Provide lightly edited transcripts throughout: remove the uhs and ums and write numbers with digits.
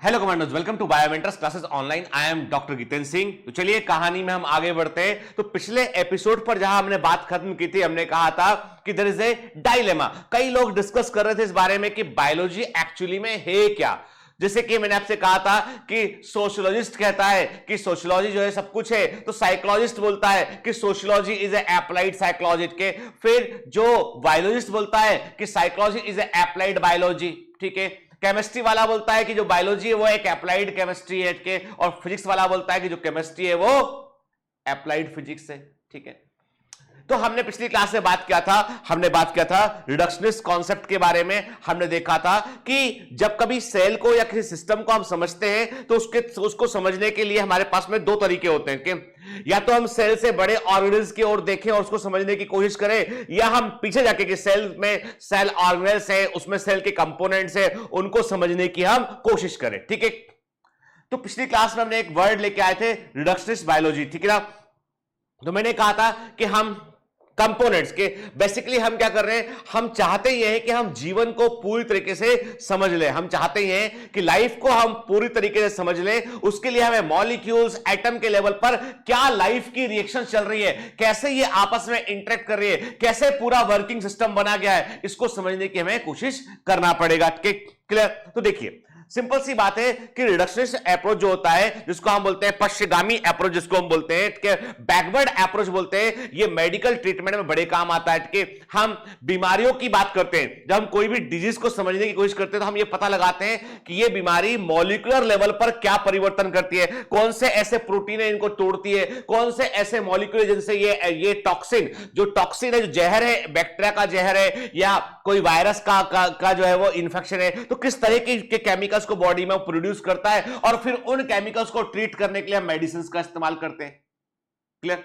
Hello commandos, welcome to biomentors classes online. I am doctor Jitendra Singh. तो चलिए कहानी में हम आगे बढ़ते हैं। तो पिछले एपिसोड पर जहां हमने बात खत्म की थी, हमने कहा था कि देयर इज ए डायलेमा। कई लोग डिस्कस कर रहे थे इस बारे में कि बायोलॉजी एक्चुअली में है क्या। जैसे कि मैंने आपसे कहा था कि सोशियोलॉजिस्ट कहता है कि सोशियोलॉजी जो है सब कुछ है, तो साइकोलॉजिस्ट बोलता है कि sociology is a applied psychology के। फिर जो बायोलॉजिस्ट बोलता है कि psychology is a applied biology. ठीक है। केमिस्ट्री वाला बोलता है कि जो बायोलॉजी है वो एक एप्लाइड केमिस्ट्री है के, और फिजिक्स वाला बोलता है कि जो केमिस्ट्री है वो एप्लाइड फिजिक्स है। ठीक है। तो हमने पिछली क्लास में बात किया था रिडक्शनिस्ट कॉन्सेप्ट के बारे में। हमने देखा था कि जब कभी सेल को या किसी सिस्टम को हम समझते हैं तो उसको समझने के लिए हमारे पास में दो तरीके होते हैं कि या तो हम सेल से बड़े ऑर्गेनिल्स की ओर देखें और उसको समझने की कोशिश करें, या हम पीछे जाके कि सेल में सेल ऑर्गेनेल्स है, उसमें सेल के कंपोनेंट्स है, उनको समझने की हम कोशिश करें। ठीक है। तो पिछली क्लास में हमने एक वर्ड लेके आए थे, रिडक्शनिस्ट बायोलॉजी। ठीक है ना। तो मैंने कहा था कि हम कंपोनेंट्स के बेसिकली हम क्या कर रहे हैं, हम चाहते ही हैं कि हम जीवन को पूरी तरीके से समझ लें। हम चाहते ही हैं कि लाइफ को हम पूरी तरीके से समझ लें। उसके लिए हमें मॉलिक्यूल्स, एटम के लेवल पर क्या लाइफ की रिएक्शन चल रही है, कैसे ये आपस में इंटरेक्ट कर रही है, कैसे पूरा वर्किंग सिस्टम बना गया है, इसको समझने की हमें कोशिश करना पड़ेगा। क्लियर। तो देखिए सिंपल सी बात है कि रिडक्शनिस्ट अप्रोच जो होता है, जिसको हम बोलते हैं पश्चिगामी अप्रोच, जिसको हम बोलते हैं बैकवर्ड अप्रोच बोलते हैं, ये मेडिकल ट्रीटमेंट में बड़े काम आता है। कि हम बीमारियों की बात करते हैं, जब हम कोई भी डिजीज को समझने की कोशिश करते हैं तो हम ये पता लगाते हैं कि ये बीमारी मॉलिक्यूलर लेवल पर क्या परिवर्तन करती है, कौन से ऐसे प्रोटीन है इनको तोड़ती है, कौन से ऐसे मॉलिक्यूल जिनसे ये टॉक्सिन है, जो जहर है, बैक्टीरिया का जहर है या कोई वायरस का जो है वो इंफेक्शन है, तो किस तरह के केमिकल्स को बॉडी में प्रोड्यूस करता है, और फिर उन केमिकल्स को ट्रीट करने के लिए हम मेडिसिन का इस्तेमाल करते हैं। क्लियर।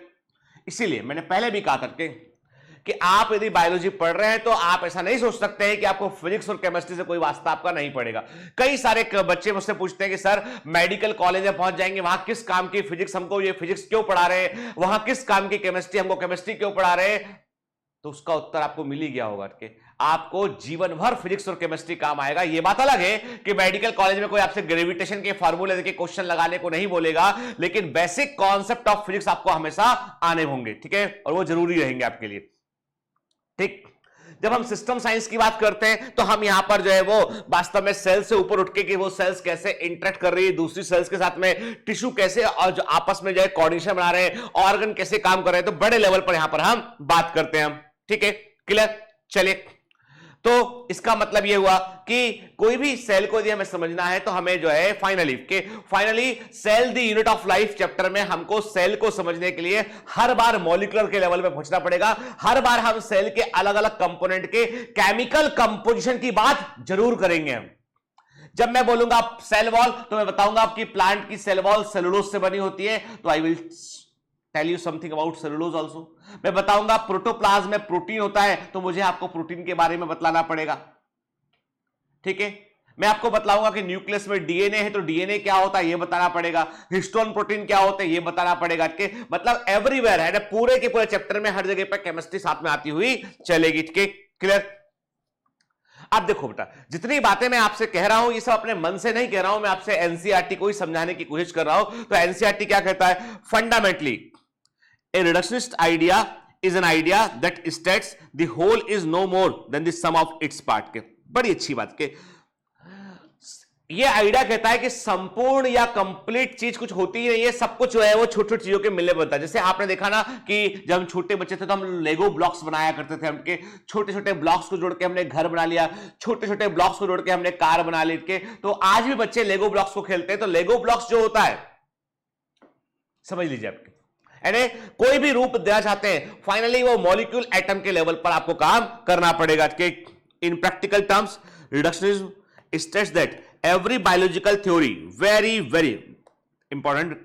इसीलिए मैंने पहले भी कहा था कि आप यदि बायोलॉजी पढ़ रहे हैं तो आप ऐसा नहीं सोच सकते हैं कि आपको फिजिक्स और केमिस्ट्री से कोई वास्ता आपका नहीं पड़ेगा। कई सारे बच्चे मुझसे पूछते हैं कि सर मेडिकल कॉलेज में पहुंच जाएंगे, वहां किस काम की फिजिक्स हमको ये फिजिक्स क्यों पढ़ा रहे हैं, वहां किस काम की केमिस्ट्री हमको केमिस्ट्री क्यों पढ़ा रहे हैं। तो उसका उत्तर आपको मिल ही गया होगा कि आपको जीवन भर फिजिक्स और केमिस्ट्री काम आएगा। यह बात अलग है कि मेडिकल कॉलेज में कोई आपसे ग्रेविटेशन के फार्मूले देके क्वेश्चन लगाने को नहीं बोलेगा, लेकिन बेसिक कॉन्सेप्ट ऑफ फिजिक्स आपको हमेशा आने होंगे। ठीक है। और वो जरूरी रहेंगे आपके लिए। ठीक। जब हम सिस्टम साइंस की बात करते हैं तो हम यहां पर जो है वो वास्तव में सेल से ऊपर उठ के कि वो सेल्स कैसे इंटरेक्ट कर रही है दूसरी सेल्स के साथ में, टिश्यू कैसे और जो आपस में जो है कोऑर्डिनेशन बना रहे हैं, ऑर्गन कैसे काम कर रहे हैं, तो बड़े लेवल पर यहां पर हम बात करते हैं हम। ठीक है। क्लियर। चलिए, तो इसका मतलब यह हुआ कि कोई भी सेल को यदि हमें समझना है तो हमें जो है finally cell the unit of life chapter में हमको सेल को समझने के लिए हर बार मॉलिक्यूलर के लेवल पे पहुंचना पड़ेगा। हर बार हम सेल के अलग अलग कंपोनेंट के केमिकल कंपोजिशन की बात जरूर करेंगे हम। जब मैं बोलूंगा सेल वॉल तो मैं बताऊंगा आपकी प्लांट की सेल वॉल सेलुलोज से बनी होती है, तो I will tell you something about cellulose also. मैं बताऊंगा प्रोटोप्लाज्म में प्रोटीन होता है, तो मुझे आपको प्रोटीन के बारे में बतलाना पड़ेगा। ठीक है। मैं आपको बतलाऊंगा कि न्यूक्लियस में डीएनए है, तो डीएनए क्या होता है यह बताना पड़ेगा। हिस्टोन प्रोटीन क्या होते हैं यह बताना पड़ेगा। कि मतलब एवरीवेयर है, पूरे के पूरे चैप्टर में हर जगह पर केमिस्ट्री साथ में आती हुई चलेगी। ठीक है। क्लियर। अब देखो बेटा, जितनी बातें मैं आपसे कह रहा हूं ये सब अपने मन से नहीं कह रहा हूं, मैं आपसे एनसीईआरटी को ही समझाने की कोशिश कर रहा हूं। तो एनसीईआरटी क्या कहता है, fundamentally a reductionist idea is an idea that states the whole is no more than the sum of its part। के बड़ी अच्छी बात के ये आइडिया कहता है कि संपूर्ण या कंप्लीट चीज कुछ होती ही नहीं है, सब कुछ जो है वो छोटी छोटी चीजों के मिलने बनता है। जैसे आपने देखा ना कि जब हम छोटे बच्चे थे तो हम लेगो ब्लॉक्स बनाया करते थे, हमके छोटे छोटे ब्लॉक्स को जोड़ के हमने घर बना लिया, छोटे छोटे ब्लॉक्स को जोड़ के हमने कार बना ली। के तो आज भी बच्चे लेगो ब्लॉक्स को खेलते हैं। तो लेगो ब्लॉक्स जो होता है, समझ लीजिए आपके कोई भी रूप देना चाहते हैं, फाइनली वो मॉलिक्यूल एटम के लेवल पर आपको काम करना पड़ेगा। इन practical terms reductionism states that every biological theory, very very important,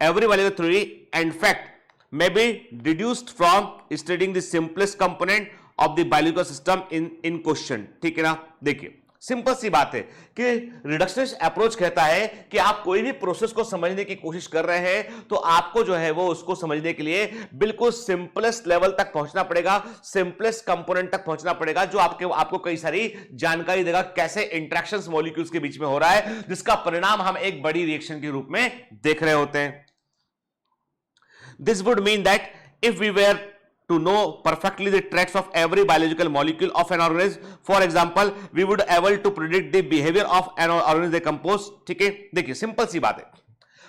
every biological theory and fact may be deduced from studying the simplest component of the biological system in question। ठीक है ना। देखिए simple सी बात है कि reductionist approach कहता है कि आप कोई भी प्रोसेस को समझने की कोशिश कर रहे हैं तो आपको जो है वो उसको समझने के लिए बिल्कुल सिंपलेस्ट लेवल तक पहुंचना पड़ेगा, सिंपलेस्ट कंपोनेंट तक पहुंचना पड़ेगा, जो आपको कई सारी जानकारी देगा कैसे इंटरेक्शंस मॉलिक्यूल्स के बीच में हो रहा है, जिसका परिणाम हम एक बड़ी रिएक्शन के रूप में देख रहे होते हैं। This would mean that if we were to know perfectly the traits of every biological molecule of an organism, for example we would able to predict the behavior of an organism decompose। ठीक है, देखिए simple सी बात है,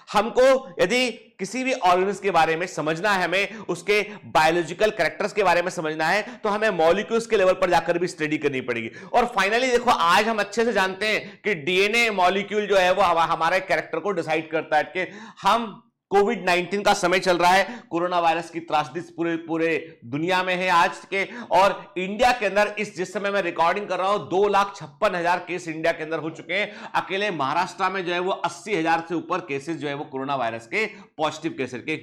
हमको यदि किसी भी organism के बारे में समझना है, हमें उसके बायोलॉजिकल कैरेक्टर्स के बारे में समझना है, तो हमें मॉलिक्यूल्स के लेवल पर जाकर भी स्टडी करनी पड़ेगी। और फाइनली देखो, आज हम अच्छे से जानते हैं कि डीएनए मॉलिक्यूल जो है वो हमारे कैरेक्टर को डिसाइड करता है। कि हम कोविड-19 का समय चल रहा है, कोरोना वायरस की त्रासदी पूरे दुनिया में है आज के, और इंडिया के अंदर जिस समय मैं रिकॉर्डिंग कर रहा हूं 2,56,000 केस इंडिया के अंदर हो चुके हैं। अकेले महाराष्ट्र में जो है वो 80,000 से ऊपर केसेस जो है वो कोरोना वायरस के पॉजिटिव केसेस के।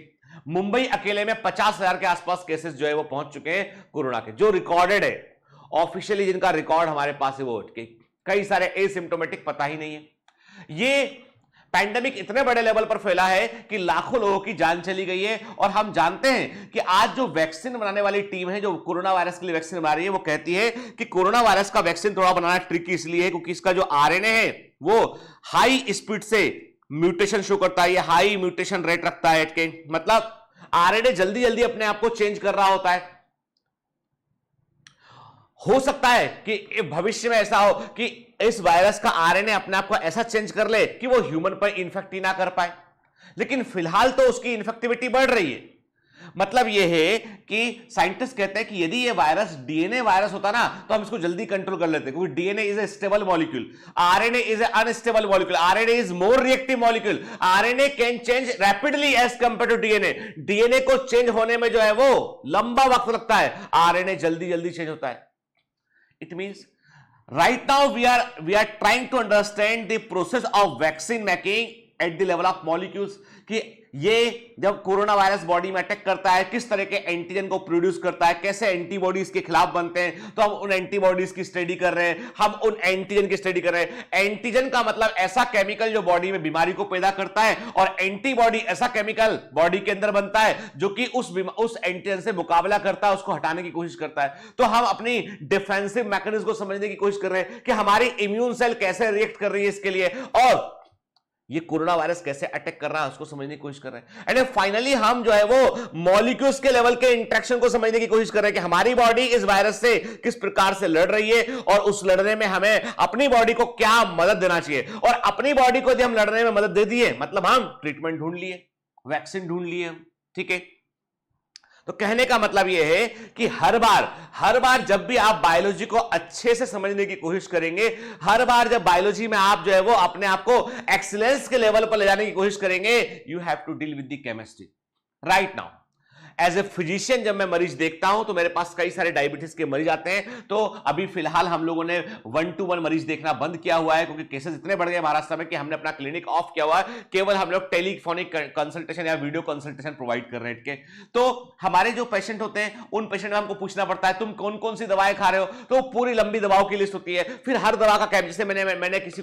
मुंबई अकेले में 50,000 के आसपास केसेस जो है वो पहुंच चुके हैं कोरोना के, जो रिकॉर्डेड है ऑफिशियली, जिनका रिकॉर्ड हमारे पास है वो। कई सारे एसिम्प्टोमेटिक पता ही नहीं है। ये पैंडेमिक इतने बड़े लेवल पर फैला है कि लाखों लोगों की जान चली गई है। और हम जानते हैं कि आज जो वैक्सीन बनाने वाली टीम है, जो कोरोना वायरस के लिए वैक्सीन बना रही है, वो कहती है कि कोरोना वायरस का वैक्सीन थोड़ा बनाना ट्रिकी इसलिए है क्योंकि इसका जो आरएनए है वो हाई स्पीड से म्यूटेशन शो करता है, हाई म्यूटेशन रेट रखता है। मतलब आरएनए जल्दी जल्दी अपने आप को चेंज कर रहा होता है। हो सकता है कि भविष्य में ऐसा हो कि इस वायरस का आरएनए अपने आप को ऐसा चेंज कर ले कि वो ह्यूमन पर इन्फेक्ट ही ना कर पाए, लेकिन फिलहाल तो उसकी इन्फेक्टिविटी बढ़ रही है। मतलब यह है कि साइंटिस्ट कहते हैं कि यदि ये वायरस डीएनए वायरस होता ना तो हम इसको जल्दी कंट्रोल कर लेते, क्योंकि DNA is a stable molecule, RNA is a unstable molecule, RNA is more reactive molecule, RNA can change rapidly as compare to DNA. DNA को चेंज होने में जो है वो लंबा वक्त लगता है, आरएनए जल्दी जल्दी चेंज होता है। It means right now we are trying to understand the process of vaccine making at the level of molecules, कि ये जब कोरोना वायरस बॉडी में अटैक करता है किस तरह के एंटीजन को प्रोड्यूस करता है, कैसे एंटीबॉडीज के खिलाफ बनते हैं। तो हम उन एंटीबॉडीज की स्टडी कर रहे हैं, हम उन एंटीजन की स्टडी कर रहे हैं। एंटीजन का मतलब ऐसा केमिकल जो बॉडी में बीमारी को पैदा करता है, और एंटीबॉडी ऐसा केमिकल बॉडी के अंदर बनता है जो कि उस एंटीजन से मुकाबला करता है, उसको हटाने की कोशिश करता है। तो हम अपनी डिफेंसिव मैकेनिज्म को समझने की कोशिश कर रहे हैं कि हमारी इम्यून सेल कैसे रिएक्ट कर रही है इसके लिए, और ये कोरोना वायरस कैसे अटैक कर रहा है उसको समझने की कोशिश कर रहे हैं। एंड फाइनली हम जो है वो मॉलिक्यूल्स के लेवल के इंटरेक्शन को समझने की कोशिश कर रहे हैं कि हमारी बॉडी इस वायरस से किस प्रकार से लड़ रही है, और उस लड़ने में हमें अपनी बॉडी को क्या मदद देना चाहिए। और अपनी बॉडी को यदि हम लड़ने में मदद दे दिए, मतलब हम ट्रीटमेंट ढूंढ लिए, वैक्सीन ढूंढ लिए हम, ठीक है। तो कहने का मतलब यह है कि हर बार जब भी आप बायोलॉजी को अच्छे से समझने की कोशिश करेंगे, हर बार जब बायोलॉजी में आप जो है वो अपने आप को एक्सीलेंस के लेवल पर ले जाने की कोशिश करेंगे, you have to deal with the chemistry. Right now as a physician जब मैं मरीज देखता हूं तो मेरे पास कई सारे डायबिटीज के मरीज आते हैं। तो अभी फिलहाल हम लोगों ने 1-to-1 मरीज देखना बंद किया हुआ है, क्योंकि केसेस इतने बढ़ गए महाराष्ट्र में कि हमने अपना क्लिनिक ऑफ किया हुआ है। केवल हम लोग टेलीफोनिक कंसल्टेशन या वीडियो कंसल्टेशन प्रोवाइड कर रहे हैं। तो हमारे जो पेशेंट होते हैं उन पेशेंट में हमको पूछना पड़ता है तुम कौन कौन सी दवाएं खा रहे हो, तो पूरी लंबी दवाओं की लिस्ट होती है। फिर हर दवा का कैप, जैसे मैंने किसी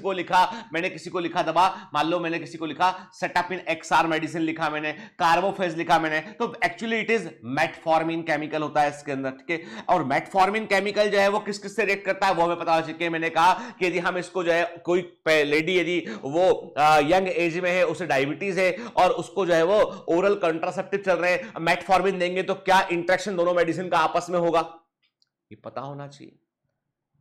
को लिखा दवा, मान लो मैंने किसी को लिखा सेटापिन एक्सआर मेडिसिन लिखा, मैंने कार्बोफेज लिखा मैंने, तो actually it is metformin chemical होता है इसके अंदर, ठीक है। और मेटफॉर्मिन केमिकल जो है वो किस किस से रिएक्ट करता है वो हमें पता हो चुके। मैंने कहा कि यदि हम इसको जो है, कोई लेडी यदि वो यंग एज में है, उसे डायबिटीज है और उसको जो है वो ओरल कंट्रासेप्टिव चल रहे हैं, मेटफॉर्मिन देंगे तो क्या इंटरेक्शन दोनों मेडिसिन का आपस में होगा, ये पता होना चाहिए,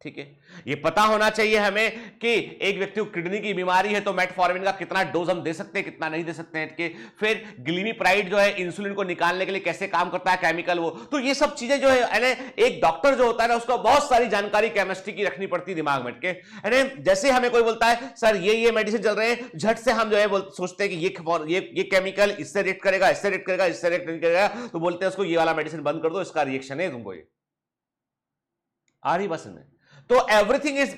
ठीक है। ये पता होना चाहिए हमें कि एक व्यक्ति को किडनी की बीमारी है तो मेटफॉर्मिन का कितना डोज हम दे सकते हैं, कितना नहीं दे सकते हैं, कि फिर ग्लिमीप्राइड जो है इंसुलिन को निकालने के लिए कैसे काम करता है केमिकल वो। तो ये सब चीजें जो है एक डॉक्टर जो होता है ना उसको बहुत सारी जानकारी केमिस्ट्री की रखनी पड़ती है दिमाग में, के जैसे हमें कोई बोलता है सर ये मेडिसिन चल रहे हैं, झट से हम जो है सोचते हैं कि ये केमिकल इससे रिएक्ट करेगा, इससे रिएक्ट करेगा, इससे रिएक्ट नहीं करेगा, तो बोलते हैं उसको ये वाला मेडिसिन बंद कर दो, इसका रिएक्शन है तुमको, ये आ रही बस में। तो एवरीथिंग इज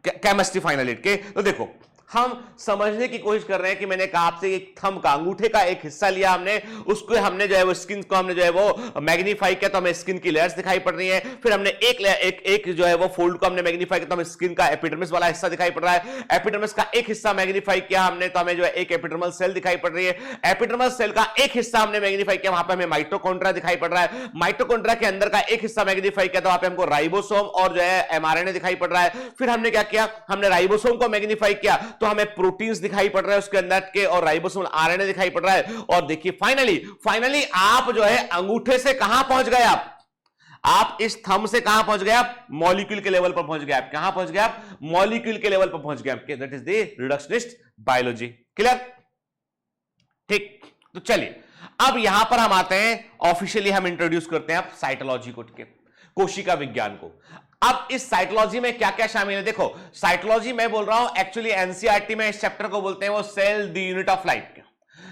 केमिस्ट्री फाइनली, के। तो देखो हम समझने की कोशिश कर रहे हैं कि मैंने कहा आपसे एक थंब का, अंगूठे का एक हिस्सा लिया हमने, उसको हमने जो है वो स्किन को हमने जो है वो मैग्नीफाई किया तो हमें स्किन की लेयर्स दिखाई पड़ रही है। फिर हमने एक जो है वो फोल्ड को हमने मैग्नीफाई किया तो हमें स्किन का एपिडर्मिस वाला हिस्सा दिखाई पड़ रहा है। एपिडर्मिस का एक हिस्सा मैग्नीफाई किया हमने तो हमें जो है एक एपिडर्मल सेल दिखाई पड़ रही है। एपिडर्मल सेल का एक हिस्सा हमने मैग्नीफाई किया, वहां पे हमें माइटोकॉन्ड्रिया दिखाई पड़ रहा है। माइटोकॉन्ड्रिया के अंदर का एक हिस्सा मैग्नीफाई किया तो वहां पे हमको राइबोसोम और जो है एमआरएनए दिखाई पड़ रहा है। फिर हमने क्या किया, हमने राइबोसोम को मैग्नीफाई किया तो हमें प्रोटीन्स दिखाई पड़ रहे हैं उसके अंदर के, और राइबोसोम आरएनए दिखाई पड़ रहा है। और देखिए फाइनली आप जो है अंगूठे से कहां पहुंच गए, आप इस थंब से कहां पहुंच गए, आप मॉलिक्यूल के लेवल पर पहुंच गए। आप कहां पहुंच गए, आप मॉलिक्यूल के लेवल पर पहुंच गए। That is the reductionist biology. Clear? ठीक, तो चलिए अब यहां पर हम आते हैं, ऑफिशियली हम इंट्रोड्यूस करते हैं आप साइटोलॉजी को, कोशिका विज्ञान को। अब इस साइटोलॉजी में क्या क्या शामिल है? देखो, साइटोलॉजी मैं बोल रहा हूं एक्चुअली एनसीईआरटी में इस चैप्टर को बोलते हैं वो cell the unit of life.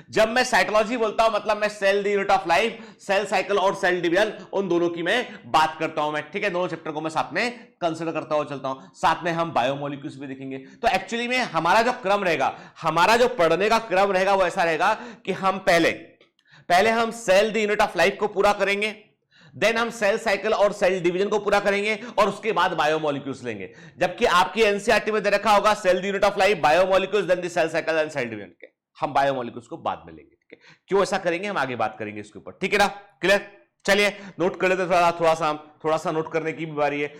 जब मैं साइटोलॉजी बोलता हूं मतलब मैं cell the unit of life, cell cycle और सेल डिवीजन, उन दोनों की मैं बात करता हूं मैं, ठीक है। दोनों चैप्टर को मैं साथ में कंसीडर करता हुआ चलता हूं, साथ में हम बायोमोलिक्यूल्स भी देखेंगे। तो एक्चुअली में हमारा जो क्रम रहेगा, हमारा जो पढ़ने का क्रम रहेगा वो ऐसा रहेगा कि हम पहले हम cell the unit of life को पूरा करेंगे, देन हम सेल साइकिल और सेल डिवीजन को पूरा करेंगे, और उसके बाद बायोमोलिक्यूल्स लेंगे। जबकि आपकी एनसीईआरटी में दे रखा होगा cell the unit of life, biomolecules, then the cell cycle and cell division के। हम बायोमोलिक्यूल्स को बाद में लेंगे, ठीक है। क्यों ऐसा करेंगे हम आगे बात करेंगे इसके ऊपर, ठीक है ना। क्लियर? चलिए नोट कर लेते, थोड़ा सा नोट करने की भी बारी है।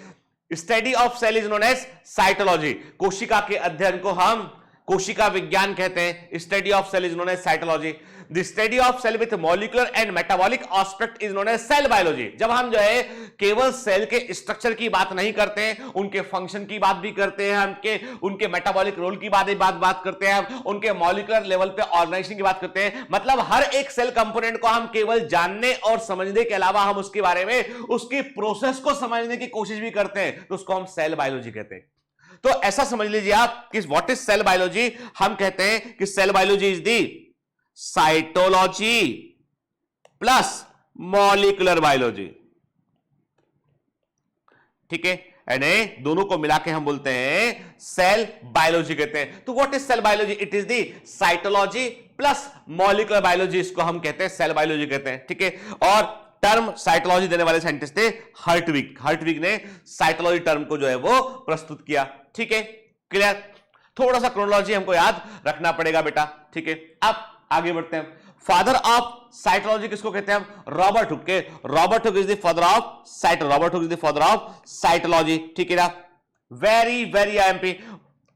Study of cell is known as cytology. कोशिका के अध्ययन को हम कोशिका विज्ञान कहते हैं। Study of cell is known as cytology. The study of cell with molecular and metabolic aspect is known as cell biology. जब हम जो है केवल सेल के स्ट्रक्चर की बात नहीं करते हैं, उनके फंक्शन की बात भी करते हैं, उनके मेटाबॉलिक रोल की बात करते हैं, उनके मॉलिक्यूलर लेवल पे ऑर्गेनाइजेशन की बात करते हैं। मतलब हर एक सेल कंपोनेंट को हम केवल जानने और समझने के अलावा हम उसके बारे में, उसकी प्रोसेस को समझने की कोशिश भी करते हैं, तो उसको हम सेल बायोलॉजी कहते हैं। तो ऐसा समझ लीजिए आप कि व्हाट इज सेल बायोलॉजी। हम कहते हैं कि cell biology is the cytology plus molecular biology, ठीक है। यानी दोनों को मिला के हम बोलते हैं सेल बायोलॉजी कहते हैं। तो what is cell biology? It is the cytology plus molecular biology, इसको हम कहते हैं सेल बायोलॉजी कहते हैं, ठीक है। और टर्म साइटोलॉजी देने वाले साइंटिस्ट थे हर्टविग ने साइटोलॉजी टर्म को जो है वो प्रस्तुत किया, ठीक है। क्लियर? थोड़ा सा क्रोनोलॉजी हमको याद रखना पड़ेगा बेटा, ठीक है। अब आगे बढ़ते हैं। फादर ऑफ साइटोलॉजी किसको कहते हैं हम? रॉबर्ट हुक के। Robert Hooke is the father of cytology, ठीक है ना। Very IMP.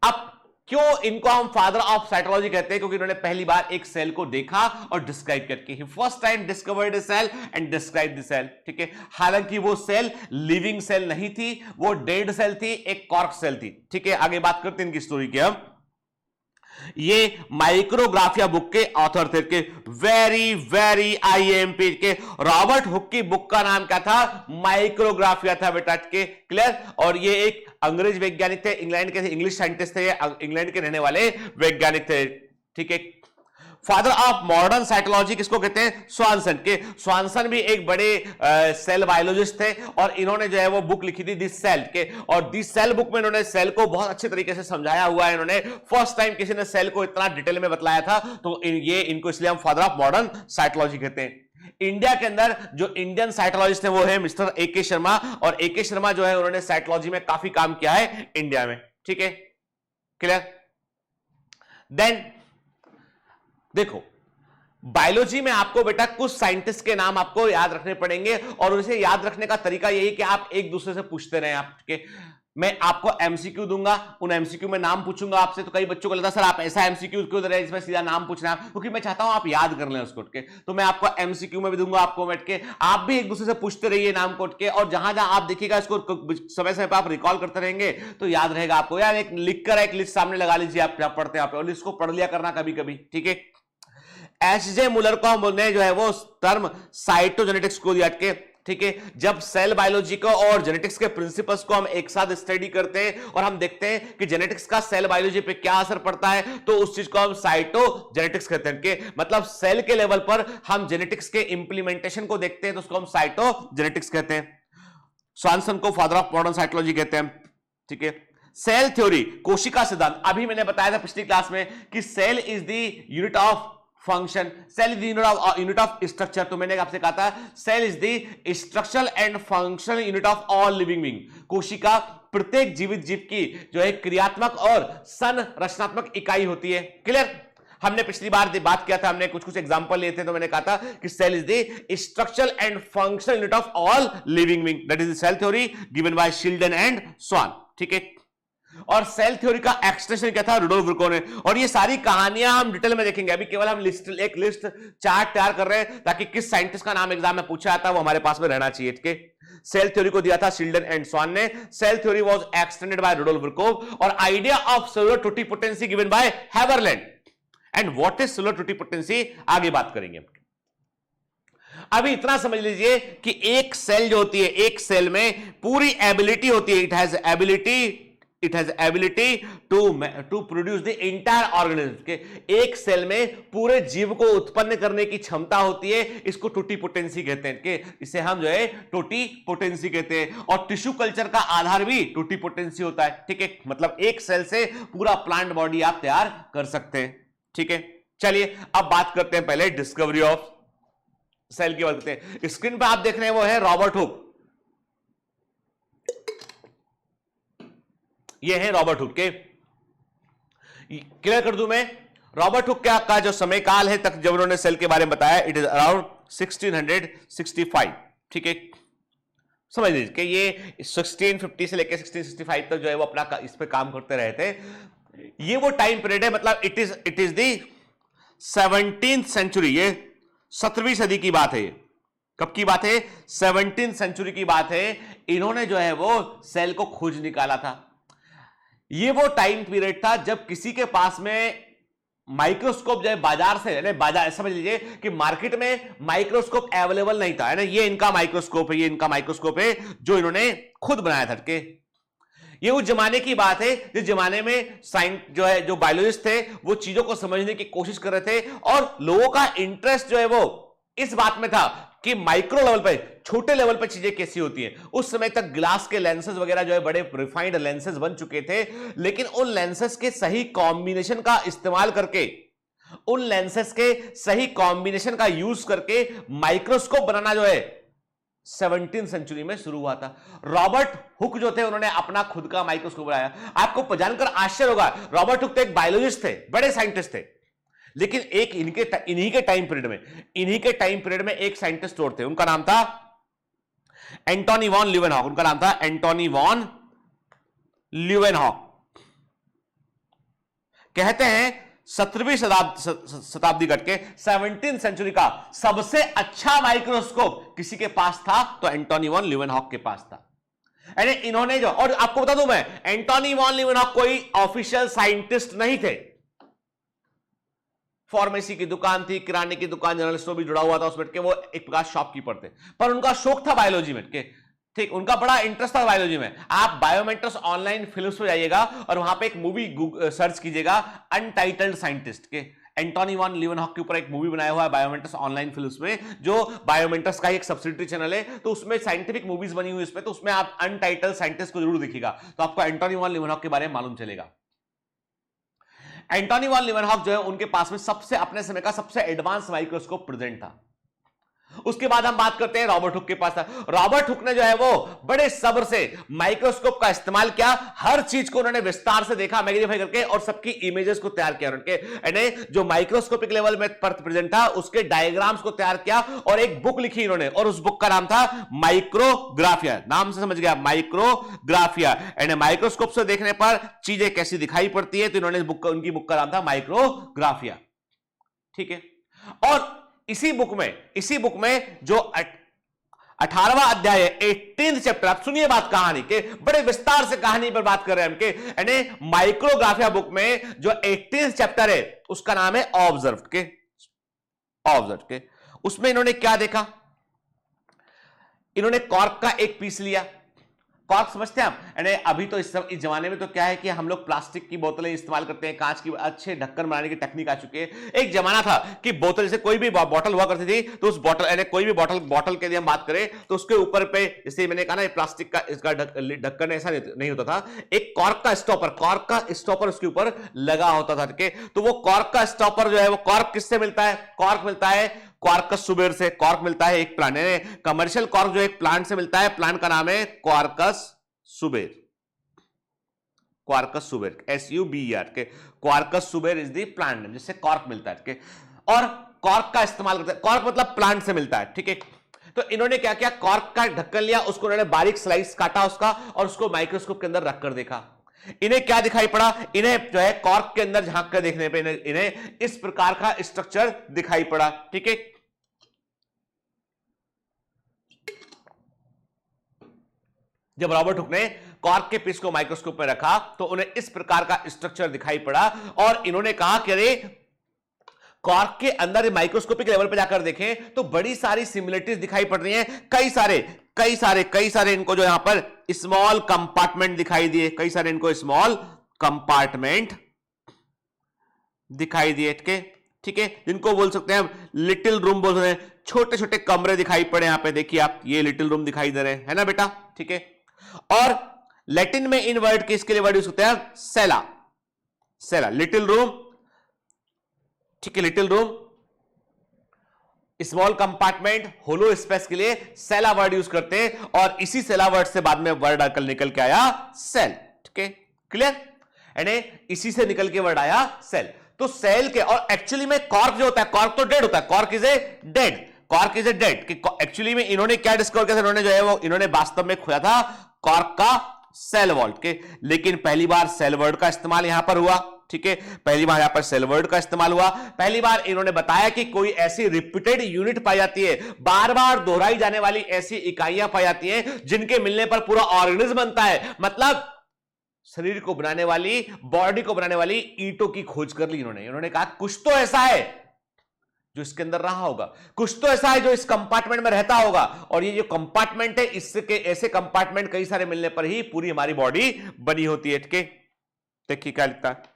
अब क्यों इनको हम फादर ऑफ साइटोलॉजी कहते हैं? क्योंकि इन्होंने पहली बार एक सेल को देखा और डिस्क्राइब करके, he first time discovered a cell and describe the cell, ठीक है। हालांकि वो सेल लिविंग सेल नहीं थी, वो डेड सेल थी, एक कॉर्क सेल थी, ठीक है। आगे बात करते हैं इनकी स्टोरी की हम। ये माइक्रोग्राफिया बुक के ऑथर थे के, वेरी आईएमपी के। रॉबर्ट हुक की बुक का नाम क्या था? माइक्रोग्राफिया था बेटा के। क्लियर? और ये एक अंग्रेज वैज्ञानिक थे, इंग्लैंड के थे, इंग्लिश साइंटिस्ट थे, इंग्लैंड के रहने वाले वैज्ञानिक थे, ठीक है। फादर ऑफ मॉडर्न साइटोलॉजी किसको कहते हैं? स्वानसन के। स्वानसन भी एक बड़े सेल बायोलॉजिस्ट थे, और इन्होंने जो है वो बुक लिखी थी दिस सेल के, और दिस सेल बुक में इन्होंने सेल को बहुत अच्छे तरीके से समझाया हुआ है। इन्होंने फर्स्ट टाइम किसी ने सेल को इतना डिटेल में बतलाया था, तो ये इनको इसलिए हम फादर ऑफ मॉडर्न साइटोलॉजी कहते हैं। इंडिया के अंदर जो इंडियन साइटोलॉजिस्ट है वो है मिस्टर ए.के. शर्मा, और ए.के. शर्मा जो है उन्होंने साइटोलॉजी में काफी काम किया है इंडिया में, ठीक है। क्लियर? देन देखो, बायोलॉजी में आपको बेटा कुछ साइंटिस्ट के नाम आपको याद रखने पड़ेंगे, और उसे याद रखने का तरीका यही कि आप एक दूसरे से पूछते रहे आप, ठीक है। मैं आपको एमसीक्यू दूंगा, उन एमसीक्यू में नाम पूछूंगा आपसे, तो कई बच्चों को लगता है सर आप ऐसा एमसीक्यू क्यों दे रहे हैं जिसमें सीधा नाम पूछना है, क्योंकि मैं चाहता हूं आप याद कर लें उसको, ठीक है। तो मैं आपको एमसीक्यू में भी दूंगा, आपको बैठ के आप भी एक दूसरे से पूछते रहिए नाम को, ठीक है। और जहां जहां आप देखिएगा इसको समय समय पर आप रिकॉल करते रहेंगे तो याद रहेगा आपको। यार एक लिखकर एक लिस्ट सामने लगा लीजिए, आप क्या पढ़ते हैं आप, और इसको पढ़ लिया करना कभी कभी, ठीक है। एच.जे. मुलर को हम बोलते हैं जो है वो टर्म साइटोजेनेटिक्स को दिया के, ठीक है। जब सेल बायोलॉजी को और जेनेटिक्स के प्रिंसिपल्स को हम एक साथ स्टडी करते हैं और हम देखते हैं कि जेनेटिक्स का सेल बायोलॉजी पे क्या असर पड़ता है, तो उस चीज को हम साइटोजेनेटिक्स कहते हैं कि मतलब सेल के लेवल पर हम जेनेटिक्स के इंप्लीमेंटेशन को देखते हैं, तो उसको हम साइटोजेनेटिक्स कहते हैं। स्वानसन को फादर ऑफ मॉडर्न साइटोलॉजी कहते हैं, ठीक है। सेल थ्योरी, कोशिका सिद्धांत। अभी मैंने बताया था पिछली क्लास में कि cell is the unit of function, cell is the unit of structure. तो मैंने आपसे कहा था cell is the structural and functional unit of all living being. कोशिका प्रत्येक जीवित जीव की जो है क्रियात्मक और संरचनात्मक इकाई होती है। क्लियर? हमने पिछली बार बात किया था, हमने कुछ कुछ एग्जांपल लिए थे, तो मैंने कहा था कि cell is the structural and functional unit of all living being, that is the cell theory given by Schleiden and Schwann. ठीक है? और सेल थ्योरी का एक्सटेंशन क्या था? रुडोल्फ विर्को ने। और ये सारी कहानियां हम डिटेल में देखेंगे। अभी केवल हम एक लिस्ट चार्ट तैयार कर रहे हैं ताकि किस साइंटिस्ट का नाम एग्जाम में पूछा जाता है वो हमारे पास में रहना चाहिए। ठीक है? सेल थ्योरी को दिया था शिल्डन एंड स्वान ने। Cell theory was extended by Rudolf Virchow. और idea of cellular totipotency given by Haberlandt. And what is cellular totipotency आगे बात करेंगे। अभी इतना समझ लीजिए कि एक सेल जो होती है, एक सेल में पूरी एबिलिटी होती है, it has ability to produce the entire organism के। एक सेल में पूरे जीव को उत्पन्न करने की क्षमता होती है, इसको टोटिपोटेंसी कहते हैं। कि इसे हम जो है टोटिपोटेंसी कहते हैं। और टिश्यू कल्चर का आधार भी टोटिपोटेंसी होता है। ठीक है? मतलब एक सेल से पूरा प्लांट बॉडी आप तैयार कर सकते हैं। ठीक है? चलिए अब बात करते हैं पहले डिस्कवरी ऑफ सेल की बात करते हैं। स्क्रीन पर आप देख रहे हैं वो है रॉबर्ट हुक। ये है रॉबर्ट हुक के। क्लियर कर दूं मैं, रॉबर्ट हुक का जो समय काल है तक जब उन्होंने सेल के बारे में बताया, इट इज अराउंड 1665। ठीक है? समझ लीजिए कि ये 1650 से लेकर 1665 तक जो है वो अपना इस पे काम करते रहे थे। ये वो टाइम पीरियड है, मतलब it is the 17th century. ये 17वीं सदी की बात है। ये कब की बात है? 17th सेंचुरी की बात है। इन्होंने जो है वो सेल को खोज निकाला था। ये वो टाइम पीरियड था जब किसी के पास में माइक्रोस्कोप जो है बाजार से, बाजार समझ लीजिए कि मार्केट में माइक्रोस्कोप अवेलेबल नहीं था, है ना। ये इनका माइक्रोस्कोप है, ये इनका माइक्रोस्कोप है जो इन्होंने खुद बनाया था। के ये उस जमाने की बात है जिस जमाने में साइंस जो है, जो बायोलॉजिस्ट थे वो चीजों को समझने की कोशिश कर रहे थे। और लोगों का इंटरेस्ट जो है वो इस बात में था कि माइक्रो लेवल पे, छोटे लेवल पे चीजें कैसी होती हैं। उस समय तक ग्लास के लेंसेज वगैरह जो है बड़े रिफाइंड लेंसेज बन चुके थे, लेकिन उन लेंसेज के सही कॉम्बिनेशन का इस्तेमाल करके, उन लेंसेज के सही कॉम्बिनेशन का यूज करके माइक्रोस्कोप बनाना जो है 17th सेंचुरी में शुरू हुआ था। रॉबर्ट हुक जो थे उन्होंने अपना खुद का माइक्रोस्कोप बनाया। आपको जानकर आश्चर्य होगा, रॉबर्ट हुक तो एक बायोलॉजिस्ट थे, बड़े साइंटिस्ट थे, लेकिन एक इन्हीं के टाइम पीरियड में एक साइंटिस्ट और थे, उनका नाम था एंटोनी वॉन ल्यूवेनहॉक। उनका नाम था एंटोनी वॉन ल्यूवेनहॉक। कहते हैं 17वीं शताब्दी कट के 17th सेंचुरी का सबसे अच्छा माइक्रोस्कोप किसी के पास था तो एंटोनी वॉन ल्यूवेनहॉक के पास था। यानी इन्होंने जो, और आपको बता दूं मैं, एंटोनी वॉन ल्यूवेनहॉक कोई ऑफिशियल साइंटिस्ट नहीं थे। फार्मेसी की दुकान थी, किराने की दुकान, जनरल स्टोर भी जुड़ा हुआ था उसमें के, वो एक प्रकार शॉपकीपर थे, पर उनका शौक था बायोलॉजी में के। ठीक, उनका बड़ा इंटरेस्ट था बायोलॉजी में। आप बायोमेट्रिक्स ऑनलाइन फिल्म्स पे जाइएगा और वहां पे एक मूवी सर्च कीजिएगा, अनटाइटल्ड साइंटिस्ट के। एंटोनी वॉन ल्यूवेनहॉक के ऊपर एक मूवी बनाया हुआ है बायोमेट्रिक्स ऑनलाइन फिल्म्स में, जो बायोमेट्रिक्स का एक सब्सिडियरी चैनल है, तो उसमें साइंटिफिक मूवीज बनी हुई इसमें, तो उसमें आप अनटाइटल्ड साइंटिस्ट को जरूर देखिएगा, तो आपको एंटोनी वॉन ल्यूवेनहॉक के बारे में मालूम चलेगा। एंटोनी वॉन ल्यूवेनहॉक जो है उनके पास में सबसे अपने समय का सबसे एडवांस माइक्रोस्कोप प्रेजेंट था। उसके बाद हम बात करते हैं रॉबर्ट हुक के पास था। रॉबर्ट हुक ने जो है वो बड़े सब्र से माइक्रोस्कोप का इस्तेमाल किया, हर चीज को उन्होंने विस्तार से देखा, मैग्नीफाई करके, और सबकी इमेजेस को तैयार किया उनके, यानी जो माइक्रोस्कोपिक लेवल में प्रेजेंट था उसके डायग्राम्स को तैयार किया और एक बुक लिखी इन्होंने, और उस बुक का नाम था माइक्रोग्राफिया। नाम से समझ गया, माइक्रोग्राफिया। यानी माइक्रोस्कोप से देखने पर चीजें कैसी दिखाई पड़ती है, तो इन्होंने उनकी बुक का नाम था माइक्रोग्राफिया। ठीक है? और इसी बुक में जो 18वां अध्याय है, 18th चैप्टर, आप सुनिए बात कहानी के, बड़े विस्तार से कहानी पर बात कर रहे हैं हमके, यानी माइक्रोग्राफिया बुक में जो 18th चैप्टर है उसका नाम है ऑब्जर्व के। उसमें इन्होंने क्या देखा? इन्होंने कॉर्क का एक पीस लिया, कॉर्क समझते हैं आप? यानी अभी तो इस जमाने में तो क्या है कि हम लोग प्लास्टिक की बोतलें इस्तेमाल करते हैं, कांच की अच्छे ढक्कन बनाने की टेक्निक आ चुकी है। एक जमाना था कि बोतल, जैसे कोई भी बॉटल हुआ करती थी, तो उस बॉटल, यानी कोई भी बॉटल के लिए हम बात करें तो उसके ऊपर पे, जैसे मैंने कहा ना, प्लास्टिक का इसका ढक्कन ऐसा नहीं होता था, एक कॉर्क का स्टॉपर उसके ऊपर लगा होता था। ठीक है, तो वो कॉर्क का स्टॉपर जो है, वो कॉर्क किससे मिलता है? कॉर्क मिलता है क्वार्कस सुबेर से। कॉर्क मिलता है एक प्लांट, कमर्शियल कॉर्क जो एक प्लांट से मिलता है, प्लांट का नाम है क्वार्कस सुबेर। क्वार्कस सुबेर, SUBER के, क्वार्कस सुबेर इज द प्लांट नेम जिससे कॉर्क मिलता है। और कॉर्क का इस्तेमाल करते हैं, कॉर्क मतलब प्लांट से मिलता है। ठीक है, तो इन्होंने क्या किया, कॉर्क का ढक्कन लिया, उसको उन्होंने बारीक स्लाइस काटा उसका, और उसको माइक्रोस्कोप के अंदर रखकर देखा। इन्हें क्या दिखाई पड़ा? इन्हें जो है कॉर्क के अंदर झांक कर देखने पे इन्हें इस प्रकार का स्ट्रक्चर दिखाई पड़ा। ठीक है, जब रॉबर्ट हुक ने कॉर्क के पीस को माइक्रोस्कोप में रखा तो उन्हें इस प्रकार का स्ट्रक्चर दिखाई पड़ा, और इन्होंने कहा कि अरे कॉर्क के अंदर माइक्रोस्कोपिक लेवल पर जाकर देखें तो बड़ी सारी सिमिलरिटीज दिखाई पड़ रही हैं। कई सारे इनको जो यहां पर स्मॉल कंपार्टमेंट दिखाई दिए, कई सारे इनको स्मॉल कंपार्टमेंट दिखाई दिए। ठीक है, जिनको बोल सकते हैं हम लिटिल रूम बोल सकते हैं, छोटे छोटे कमरे दिखाई पड़े। यहां पे देखिए आप, ये लिटिल रूम दिखाई दे रहे हैं, है ना बेटा? ठीक है, और लैटिन में इन वर्ड के इसके लिए वर्ड यूज होते हैं सेला, लिटिल रूम। ठीक है, लिटिल रूम, स्मॉल कंपार्टमेंट, होलो स्पेस के लिए सेला वर्ड यूज करते हैं, और इसी सेला वर्ड से बाद में वर्ड आकर निकल के आया सेल। ठीक है, क्लियर? यानी इसी से निकल के वर्ड आया सेल। तो सेल के, और एक्चुअली में कॉर्क जो होता है, कॉर्क तो डेड होता है, कॉर्क इज ए डेड कि एक्चुअली में इन्होंने क्या डिस्कवर किया था? इन्होंने जो है वो इन्होंने वास्तव में खोया था कॉर्क का सेल वॉल्ट के, लेकिन पहली बार सेल वर्ड का इस्तेमाल यहां पर हुआ। ठीक है, पहली बार यहां पर सेल वर्ड का इस्तेमाल हुआ। पहली बार इन्होंने बताया कि कोई ऐसी रिपीटेड यूनिट पाई जाती है, बार बार दोहराई जाने वाली ऐसी इकाइयां पाई जाती हैं जिनके मिलने पर पूरा ऑर्गेनिज्म बनता है। मतलब शरीर को बनाने वाली, बॉडी को बनाने वाली ईंटों की खोज कर ली इन्होंने कहा कुछ तो ऐसा है जो इसके अंदर रहा होगा, कुछ तो ऐसा है जो इस कंपार्टमेंट में रहता होगा, और ये जो कंपार्टमेंट है, इसके ऐसे कंपार्टमेंट कई सारे मिलने पर ही पूरी हमारी बॉडी बनी होती है। ठीक है, देखिए क्या लिखता है।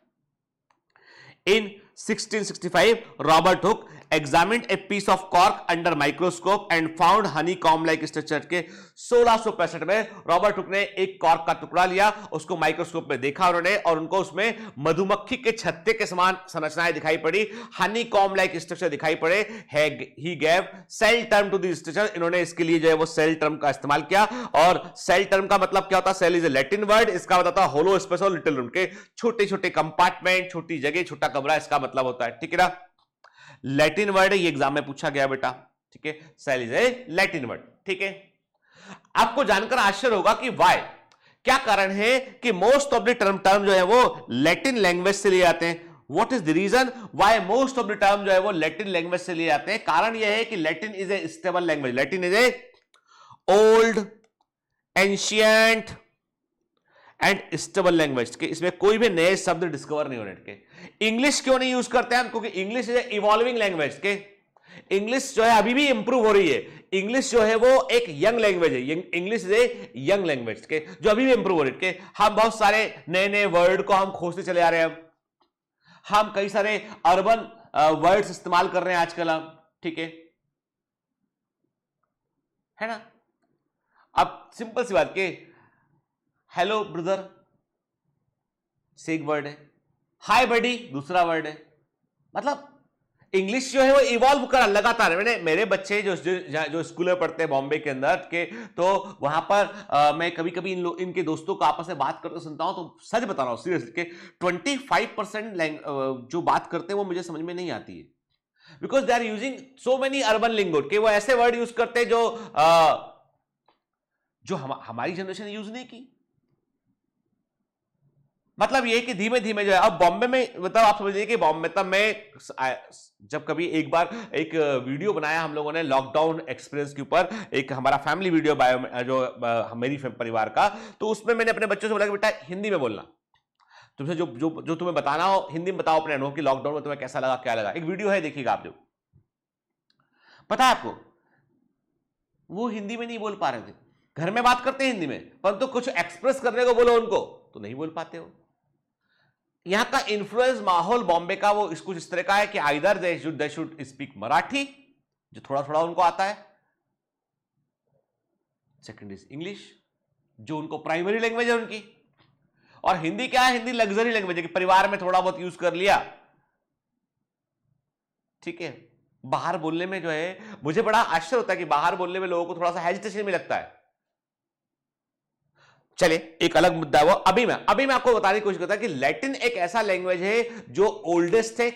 In 1665, Robert Hooke examined a piece of cork under microscope and found honeycomb-like structure के 1665 में रॉबर्ट हुक ने एक कॉर्क का टुकड़ा लिया, उसको माइक्रोस्कोप में देखा उन्होंने, और उनको उसमें मधुमक्खी के छत्ते के समान संरचनाएं दिखाई पड़ी, honeycomb-like structure दिखाई पड़े। He gave cell term to this structure, इन्होंने इसके लिए जो है वो सेल टर्म का इस्तेमाल किया। और सेल टर्म का मतलब क्या होता है? Cell is a Latin word, इसका मतलब था होलो स्पेस और लिटिल रूम के छोटे छोटे कंपार्टमेंट, छोटी जगह, छोटा कमरा, इसका मतलब होता है। ठीक है ना, लैटिन वर्ड है, ये एग्जाम में पूछा गया बेटा। ठीक है, cell is a Latin word. ठीक है, आपको जानकर आश्चर्य होगा कि वाई, क्या कारण है कि मोस्ट ऑफ द टर्म जो है वो लैटिन लैंग्वेज से लिए आते हैं। What is the reason why most of the term जो है वो लैटिन लैंग्वेज से लिए आते हैं? कारण यह है कि Latin is a stable language, Latin is a old, ancient and stable language के, इसमें कोई भी नए शब्द डिस्कवर नहीं हो रहे के। इंग्लिश क्यों नहीं यूज करते हैं? क्योंकि इंग्लिश इज इवॉल्विंग लैंग्वेज के, इंग्लिश जो है अभी भी इंप्रूव हो रही है। इंग्लिश जो है वो एक यंग लैंग्वेज है, English is a young language के जो अभी भी इंप्रूव हो रही है। हम बहुत सारे नए नए वर्ड को हम खोजते चले आ रहे हैं, हम कई सारे अर्बन वर्ड्स इस्तेमाल कर रहे हैं आजकल हम। ठीक है ना? अब सिंपल सी बात के हेलो ब्रदर से एक वर्ड है, हाय बडी दूसरा वर्ड है। मतलब इंग्लिश जो है वो इवॉल्व कर लगातार। मैंने मेरे बच्चे जो स्कूल में पढ़ते हैं बॉम्बे के अंदर के, तो वहां पर मैं कभी कभी इनके दोस्तों को आपस में बात करते सुनता हूं, तो सच बता रहा हूं सीरियसली के 25% जो बात करते हैं वो मुझे समझ में नहीं आती है, because they are using so many urban lingo के, वो ऐसे वर्ड यूज करते हैं जो हमारी जनरेशन यूज नहीं की। मतलब ये कि धीमे धीमे जो है, अब बॉम्बे में मतलब आप समझिए कि बॉम्बे, तब मैं जब कभी एक बार एक वीडियो बनाया हम लोगों ने लॉकडाउन एक्सपीरियंस के ऊपर, एक हमारा फैमिली वीडियो जो मेरी परिवार का, तो उसमें मैंने अपने बच्चों से बोला कि बेटा हिंदी में बोलना, तुमसे जो जो जो तुम्हें बताना हो हिंदी में बताओ अपने अनुभव कि लॉकडाउन में तुम्हें कैसा लगा, क्या लगा। एक वीडियो है, देखिएगा आप। जो पता है आपको, वो हिंदी में नहीं बोल पा रहे थे, घर में बात करते हैं हिंदी में, परंतु कुछ एक्सप्रेस करने को बोलो उनको तो नहीं बोल पाते हो। यहां का इन्फ्लुएंस माहौल बॉम्बे का वो कुछ इस तरह का है कि either they should speak Marathi, जो थोड़ा थोड़ा उनको आता है, सेकंड इज इंग्लिश, जो उनको प्राइमरी लैंग्वेज है उनकी, और हिंदी क्या है, हिंदी लग्जरी लैंग्वेज है कि परिवार में थोड़ा बहुत यूज कर लिया, ठीक है। बाहर बोलने में जो है मुझे बड़ा आश्चर्य होता है कि बाहर बोलने में लोगों को थोड़ा सा हेजिटेशन भी लगता है। चलिए एक अलग मुद्दा है वो, अभी मैं आपको बताने की कोशिश करता कि लैटिन एक ऐसा लैंग्वेज है जो ओल्डेस्ट है,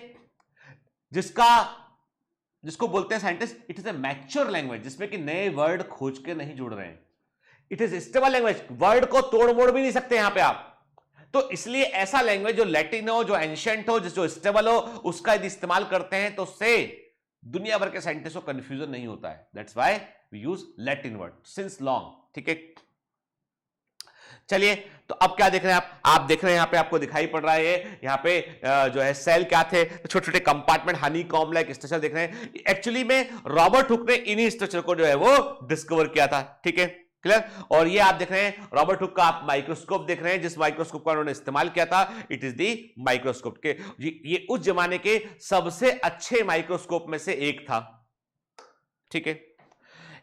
जिसको बोलते हैं scientist it is a mature language, जिसमें कि नए वर्ड खोज के नहीं जुड़ रहे हैं। It is stable language, word को तोड़ मोड़ भी नहीं सकते यहां पे आप। तो इसलिए ऐसा लैंग्वेज जो लैटिन हो, जो एंशिएंट हो, जो स्टेबल हो, उसका यदि इस्तेमाल करते हैं तो उससे दुनिया भर के साइंटिस्ट को कंफ्यूजन नहीं होता है। That's why we use Latin word since long, ठीक है। चलिए तो अब क्या देख रहे हैं आप देख रहे हैं यहां पे आपको दिखाई पड़ रहा है, यहाँ पे जो है सेल क्या थे, छोटे छोटे compartment, Honey comb like structure देख रहे हैं। एक्चुअली में रॉबर्ट हुक ने इन्हीं स्ट्रक्चर को जो है वो डिस्कवर किया था, ठीक है, क्लियर। और ये आप देख रहे हैं रॉबर्ट हुक का आप माइक्रोस्कोप देख रहे हैं, जिस माइक्रोस्कोप का उन्होंने इस्तेमाल किया था इट इज दी माइक्रोस्कोप के, ये उस जमाने के सबसे अच्छे माइक्रोस्कोप में से एक था, ठीक है।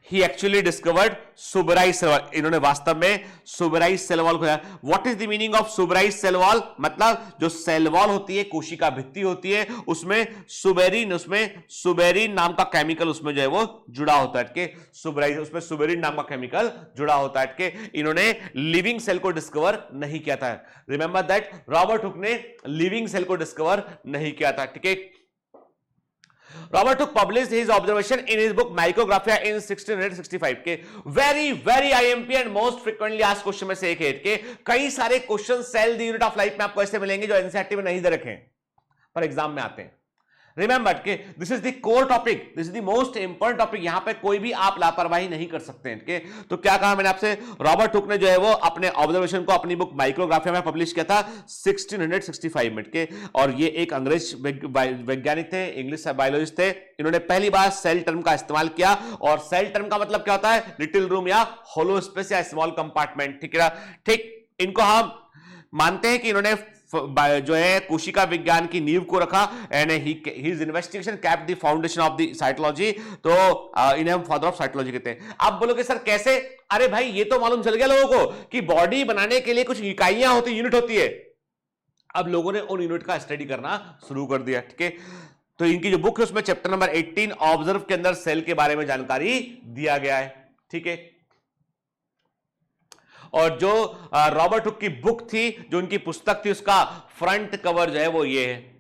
He actually discovered suberized cell wall, इन्होंने वास्तव में suberized cell wall खोजा। What is the meaning of suberized cell wall? मतलब जो सेल वॉल होती है, कोशिका भित्ति होती है, उसमें सुबेरिन नाम का केमिकल उसमें जो है वो जुड़ा होता है कि सुबराइज, उसमें सुबेरिन नाम का केमिकल जुड़ा होता है कि इन्होंने लिविंग सेल को डिस्कवर नहीं किया था। रिमेंबर दैट रॉबर्ट हुक ने लिविंग सेल को डिस्कवर नहीं किया था, ठीक है। Robert Hooke published his observation in his book Micrographia in 1665 के very IMP and most frequently asked question में से एक है कि कई सारे question cell the unit of life में आपको ऐसे मिलेंगे जो एनसीईआरटी में नहीं दे रखे हैं पर एग्जाम में आते हैं। रिमेंबर के this is the core topic, this is the most important topic, यहां पे कोई भी आप लापरवाही नहीं कर सकते हैं, ठीक है। तो क्या कहा मैंने आपसे, रॉबर्ट हुक ने जो है वो अपने ऑब्जर्वेशन को अपनी बुक माइक्रोग्राफिया में पब्लिश किया था 1665 में के, और ये एक अंग्रेज वैज्ञानिक थे, इंग्लिश बायोलॉजिस्ट थे। इन्होंने पहली बार सेल टर्म का इस्तेमाल किया, और सेल टर्म का मतलब क्या होता है, लिटिल रूम या होलो स्पेस या स्मॉल कंपार्टमेंट, ठीक है, ठीक। इनको हम मानते हैं कि इन्होंने जो है कोशिका विज्ञान की नींव को रखा, and his investigation kept the foundation of the cytology, तो इन्हें हम फादर ऑफ साइटोलॉजी कहते हैं। आप बोलोगे सर कैसे, अरे भाई ये तो मालूम चल गया लोगों को कि बॉडी बनाने के लिए कुछ इकाइयां होती, यूनिट होती है। अब लोगों ने उन यूनिट का स्टडी करना शुरू कर दिया, ठीक है। तो इनकी जो बुक है उसमें चैप्टर नंबर 18 ऑब्जर्व के अंदर सेल के बारे में जानकारी दिया गया है, ठीक है। और जो रॉबर्ट हुक की बुक थी, जो उनकी पुस्तक थी, उसका फ्रंट कवर जो है वो ये है।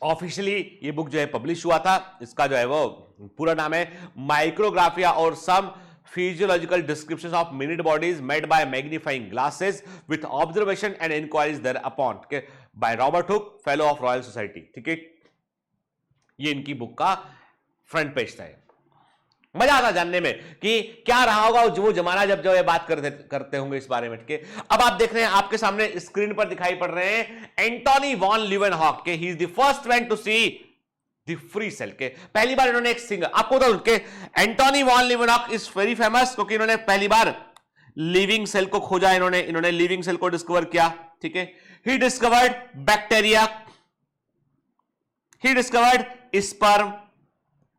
ऑफिशियली ये बुक जो है पब्लिश हुआ था, इसका जो है वो पूरा नाम है माइक्रोग्राफिया और some physiological descriptions of minute bodies made by magnifying glasses with observation and inquiries there upon, by Robert Hooke, fellow of royal society, ठीक है। ये इनकी बुक का फ्रंट पेज था। मजा आता जानने में कि क्या रहा होगा वो जमाना जब जो ये बात करते होंगे इस बारे में, ठीक है। अब आप देख रहे हैं, आपके सामने स्क्रीन पर दिखाई पड़ रहे हैं एंटोनी वॉन लीवेनहॉक के, he is the first man to see the free cell के। पहली बार इन्होंने एक सिंगल, आपको बता दूं कि Antonie von Leeuwenhoek is very famous क्योंकि इन्होंने पहली बार लिविंग सेल को खोजा, इन्होंने लिविंग सेल को डिस्कवर किया, ठीक है। He discovered bacteria, he discovered sperm,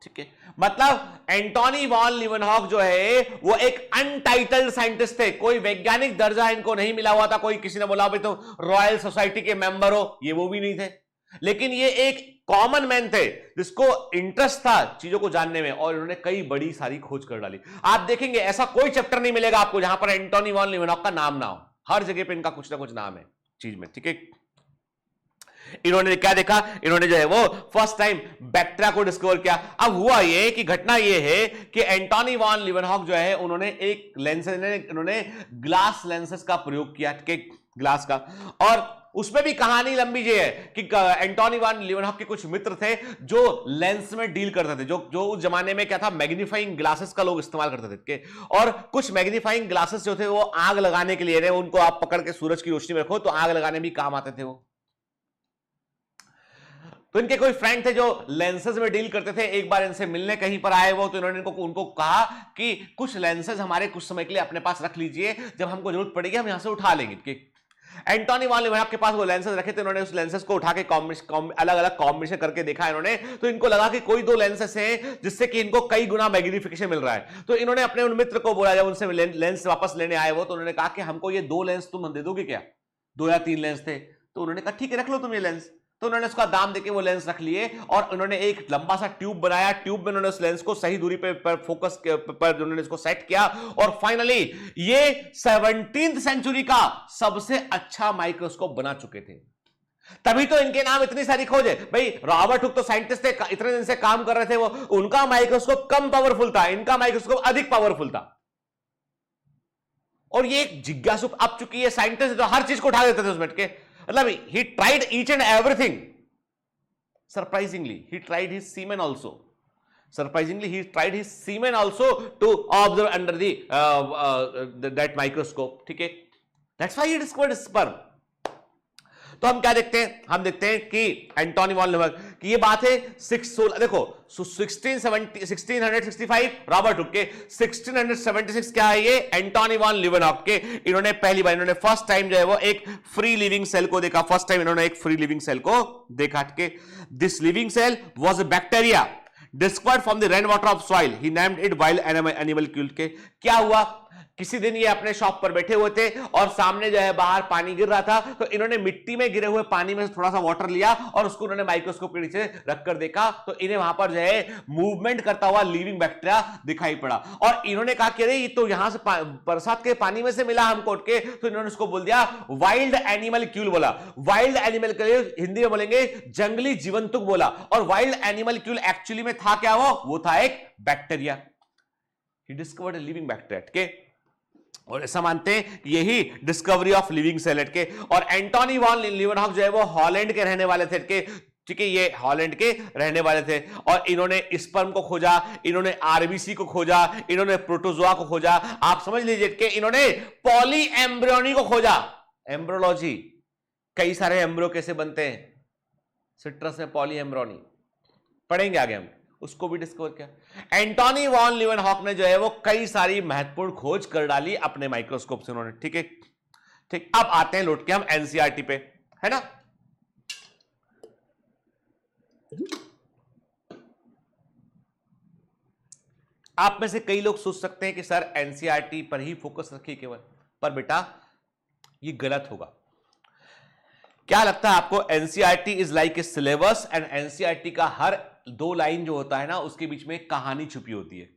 ठीक है। मतलब एंटोनी वॉन लीवेनहॉक जो है वो एक अनटाइटल्ड साइंटिस्ट थे, कोई वैज्ञानिक दर्जा इनको नहीं मिला हुआ था, कोई किसी ने बोला भाई तो रॉयल सोसाइटी के मेंबर हो, ये वो भी नहीं थे, लेकिन ये एक कॉमन मैन थे जिसको इंटरेस्ट था चीजों को जानने में, और इन्होंने कई बड़ी सारी खोज कर डाली। आप देखेंगे ऐसा कोई चैप्टर नहीं मिलेगा आपको जहां पर एंटोनी वॉन लीवेनहॉक का नाम ना हो, हर जगह पे इनका कुछ ना कुछ नाम है चीज में, ठीक है। इन्होंने क्या देखा, इन्होंने जो है वो फर्स्ट टाइम बैक्टीरिया को डिस्कवर किया। अब हुआ ये कि घटना ये है कि एंटोनी वॉन लीवेनहॉक जो है उन्होंने एक लेंस, इन्होंने ग्लास लेंसेस का प्रयोग किया, ग्लास का, और उसमें भी कहानी लंबी ये है कि एंटोनी वॉन लीवेनहॉक के कुछ मित्र थे जो लेंस में डील करते थे, जो उस जमाने में क्या था, मैग्नीफाइंग ग्लासेस का लोग इस्तेमाल करते थे, और कुछ मैग्नीफाइंग ग्लासेस जो थे वो आग लगाने के लिए, उनको आप पकड़ के सूरज की रोशनी में रखो तो आग लगाने भी काम आते थे वो। तो इनके कोई फ्रेंड थे जो लेंसेज में डील करते थे, एक बार इनसे मिलने कहीं पर आए वो, तो इन्होंने उनको कहा कि कुछ लेंसेज हमारे कुछ समय के लिए अपने पास रख लीजिए, जब हमको जरूरत पड़ेगी हम यहां से उठा लेंगे। एंटोनी वॉन लीवेनहॉक के पास वो लेंसेज रखे थे, इन्होंने उस लेंसेज को उठा के अलग अलग कॉम्बिनेशन करके देखा इन्होंने, तो इनको लगा कि कोई दो लेंसेज हैं जिससे कि इनको कई गुना मैग्निफिकेशन मिल रहा है। तो इन्होंने अपने उन मित्र को बोला, जब उनसे लेंस वापस लेने आए वो, तो उन्होंने कहा कि हमको ये दो लेंस तुम दे दोगे क्या? 2 या 3 लेंस थे, तो उन्होंने कहा ठीक है रख लो तुम ये लेंस। तो उन्होंने उसका दाम देके वो लेंस रख लिए और उन्होंने एक लंबा सा ट्यूब बनाया, ट्यूब में उन्होंने उस लेंस को सही दूरी पर फोकस पर उन्होंने इसको सेट किया और फाइनली ये 17th सेंचुरी का सबसे अच्छा माइक्रोस्कोप बना चुके थे। तभी तो इनके नाम इतनी सारी खोज है भाई। रॉबर्ट हुक तो साइंटिस्ट थे, इतने दिन से काम कर रहे थे वो, उनका माइक्रोस्कोप कम पावरफुल था, इनका माइक्रोस्कोप अधिक पावरफुल था। और ये एक जिज्ञासु अब चुकी है साइंटिस्ट, तो हर चीज को उठा देते थे उसमें के, मतलब he tried each and everything. Surprisingly, he tried his semen also. Surprisingly, he tried his semen also to observe under that microscope. ठीक है? That's why he discovered sperm. तो हम क्या देखते हैं? हम देखते हैं कि एंटोनी वॉन लीवेनहॉक की ये बात है 16 देखो 1665 रॉबर्ट हुक के, 1676 क्या है ये एंटोनी वॉन लीवेनहॉक के। इन्होंने पहली बार इन्होंने फर्स्ट टाइम जो है वो एक फ्री लिविंग सेल को देखा, फर्स्ट टाइम इन्होंने एक फ्री लिविंग सेल को देखा के। This living cell was a bacteria discovered from the rain water of soil, he named it wild animalcule के। क्या हुआ, किसी दिन ये अपने शॉप पर बैठे हुए थे और सामने जो है बाहर पानी गिर रहा था, तो इन्होंने मिट्टी में गिरे हुए पानी में थोड़ा सा वाटर लिया और उसको उन्होंने माइक्रोस्कोप के नीचे रखकर देखा, तो इन्हें वहां पर जो है मूवमेंट करता हुआ लिविंग बैक्टीरिया दिखाई पड़ा। और इन्होंने कहा कि अरे ये तो यहां से बरसात के पानी में से मिला हमको उठ के, तो इन्होंने उसको बोल दिया वाइल्ड एनिमल क्यूल बोला। वाइल्ड एनिमल क्यूल हिंदी में बोलेंगे जंगली जीवंतुक बोला। और वाइल्ड एनिमल क्यूल एक्चुअली में था क्या, वो था एक bacteria. He discovered living bacteria के, और ऐसा मानते हैं यही डिस्कवरी ऑफ लिविंग सेल के। और एंटोनी वॉन लीवेनहॉक जो है वो हॉलैंड के रहने वाले थे के, ठीक है, ये हॉलैंड के रहने वाले थे और इन्होंने स्पर्म को खोजा, इन्होंने आरबीसी को खोजा, इन्होंने प्रोटोजोआ को खोजा। आप समझ लीजिए कि इन्होंने पॉली एम्ब्रियोनी को खोजा। एम्ब्रोलॉजी, कई सारे एम्ब्रियो कैसे बनते हैं, सिट्रस में पॉली एम्ब्रियोनी पढ़ेंगे आगे हम, उसको भी डिस्कवर किया। एंटोनी वॉन लीवेनहॉक ने जो है वो कई सारी महत्वपूर्ण खोज कर डाली अपने माइक्रोस्कोप से उन्होंने, ठीक है। ठीक, अब आते हैं लौट के हम एनसीईआरटी पे, है ना। आप में से कई लोग सोच सकते हैं कि सर एनसीईआरटी पर ही फोकस रखिए केवल, पर बेटा ये गलत होगा। क्या लगता है आपको, NCERT is like a syllabus and NCERT का हर 2 लाइन जो होता है ना उसके बीच में एक कहानी छुपी होती है।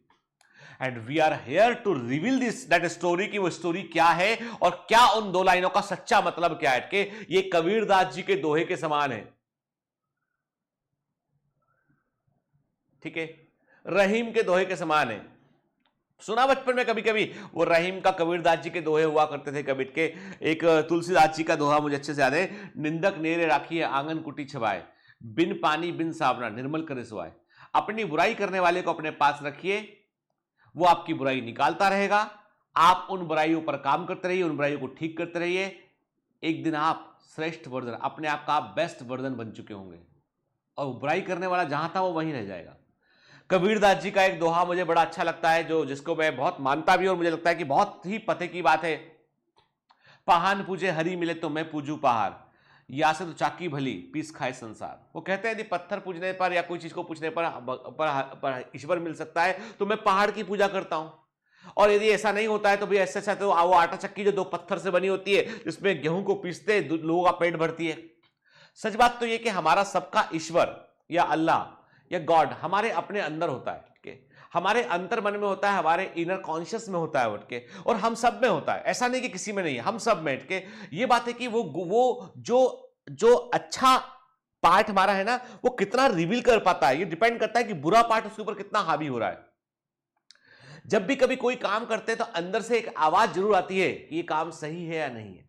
And we are here to reveal this that story, की वो स्टोरी क्या है और क्या उन 2 लाइनों का सच्चा मतलब क्या है। कि ये कबीरदास जी के दोहे के समान है, ठीक है, रहीम के दोहे के समान है। सुना बचपन में कभी कभी वो रहीम का, कबीरदास जी के दोहे हुआ करते थे कबीर के। एक तुलसीदास जी का दोहा मुझे अच्छे से याद है, निंदक नेरे राखिए आंगन कुटी छबाए, बिन पानी बिन सावना निर्मल करे सुआए। अपनी बुराई करने वाले को अपने पास रखिए, वो आपकी बुराई निकालता रहेगा, आप उन बुराइयों पर काम करते रहिए, उन बुराइयों को ठीक करते रहिए। एक दिन आप श्रेष्ठ वर्जन, अपने आप का आप बेस्ट वर्जन बन चुके होंगे और बुराई करने वाला जहां था वो वहीं रह जाएगा। कबीरदास जी का एक दोहा मुझे बड़ा अच्छा लगता है, जो जिसको मैं बहुत मानता भी और मुझे लगता है कि बहुत ही पते की बात है। पहान पूजे हरि मिले तो मैं पूजू पहाड़, या से तो चाकी भली पीस खाए संसार। वो कहते हैं यदि पत्थर पूजने पर या कोई चीज को पूछने पर ईश्वर मिल सकता है तो मैं पहाड़ की पूजा करता हूं, और यदि ऐसा नहीं होता है तो भी ऐसे अच्छा तो वो आटा चक्की जो 2 पत्थर से बनी होती है जिसमें गेहूं को पीसते लोगों का पेट भरती है। सच बात तो ये कि हमारा सबका ईश्वर या अल्लाह या गॉड हमारे अपने अंदर होता है, हमारे अंतर मन में होता है, हमारे इनर कॉन्शियस में होता है उठ के, और हम सब में होता है। ऐसा नहीं कि किसी में नहीं है, हम सब में उठ के। ये बात है कि वो जो अच्छा पार्ट हमारा है ना वो कितना रिवील कर पाता है, ये डिपेंड करता है कि बुरा पार्ट उसके ऊपर कितना हावी हो रहा है। जब भी कभी कोई काम करते हैं तो अंदर से एक आवाज जरूर आती है कि ये काम सही है या नहीं है।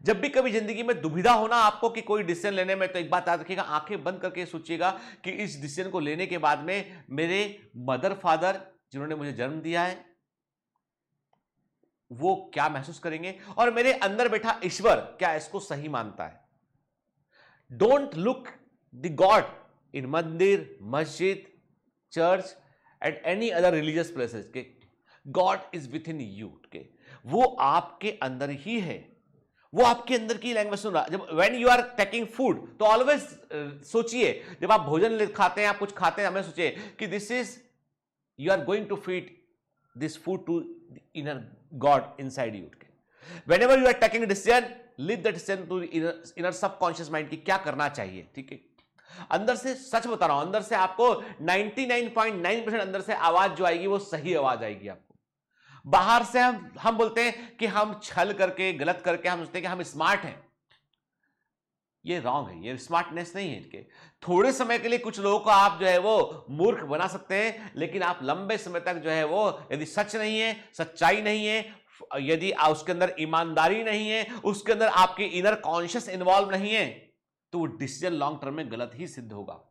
जब भी कभी जिंदगी में दुविधा होना आपको कि कोई डिसीजन लेने में, तो एक बात याद रखिएगा, आंखें बंद करके सोचिएगा कि इस डिसीजन को लेने के बाद में मेरे मदर फादर जिन्होंने मुझे जन्म दिया है वो क्या महसूस करेंगे, और मेरे अंदर बैठा ईश्वर क्या इसको सही मानता है। Don't look the god in mandir, masjid, church and any other religious places के। गॉड इज विथ इन यू के, वो आपके अंदर ही है, वो आपके अंदर की लैंग्वेज सुन रहा। जब when you are taking food तो ऑलवेज सोचिए, जब आप भोजन खाते हैं, आप कुछ खाते हैं, हमें सोचिए कि this is, you are going to feed this food to inner god inside you. Whenever you are taking decision, leave the decision to inner subconscious mind की क्या करना चाहिए, ठीक है। अंदर से सच बता रहा हूं, अंदर से आपको 99.9% अंदर से आवाज जो आएगी वो सही आवाज आएगी आपको। बाहर से हम बोलते हैं कि हम छल करके, गलत करके हम सोचते हैं कि हम स्मार्ट हैं, ये रॉन्ग है, ये स्मार्टनेस नहीं है इनके। थोड़े समय के लिए कुछ लोगों को आप जो है वो मूर्ख बना सकते हैं, लेकिन आप लंबे समय तक जो है वो, यदि सच नहीं है, सच्चाई नहीं है, यदि उसके अंदर ईमानदारी नहीं है, उसके अंदर आपकी इनर कॉन्शियस इन्वॉल्व नहीं है, तो वो डिसीजन लॉन्ग टर्म में गलत ही सिद्ध होगा।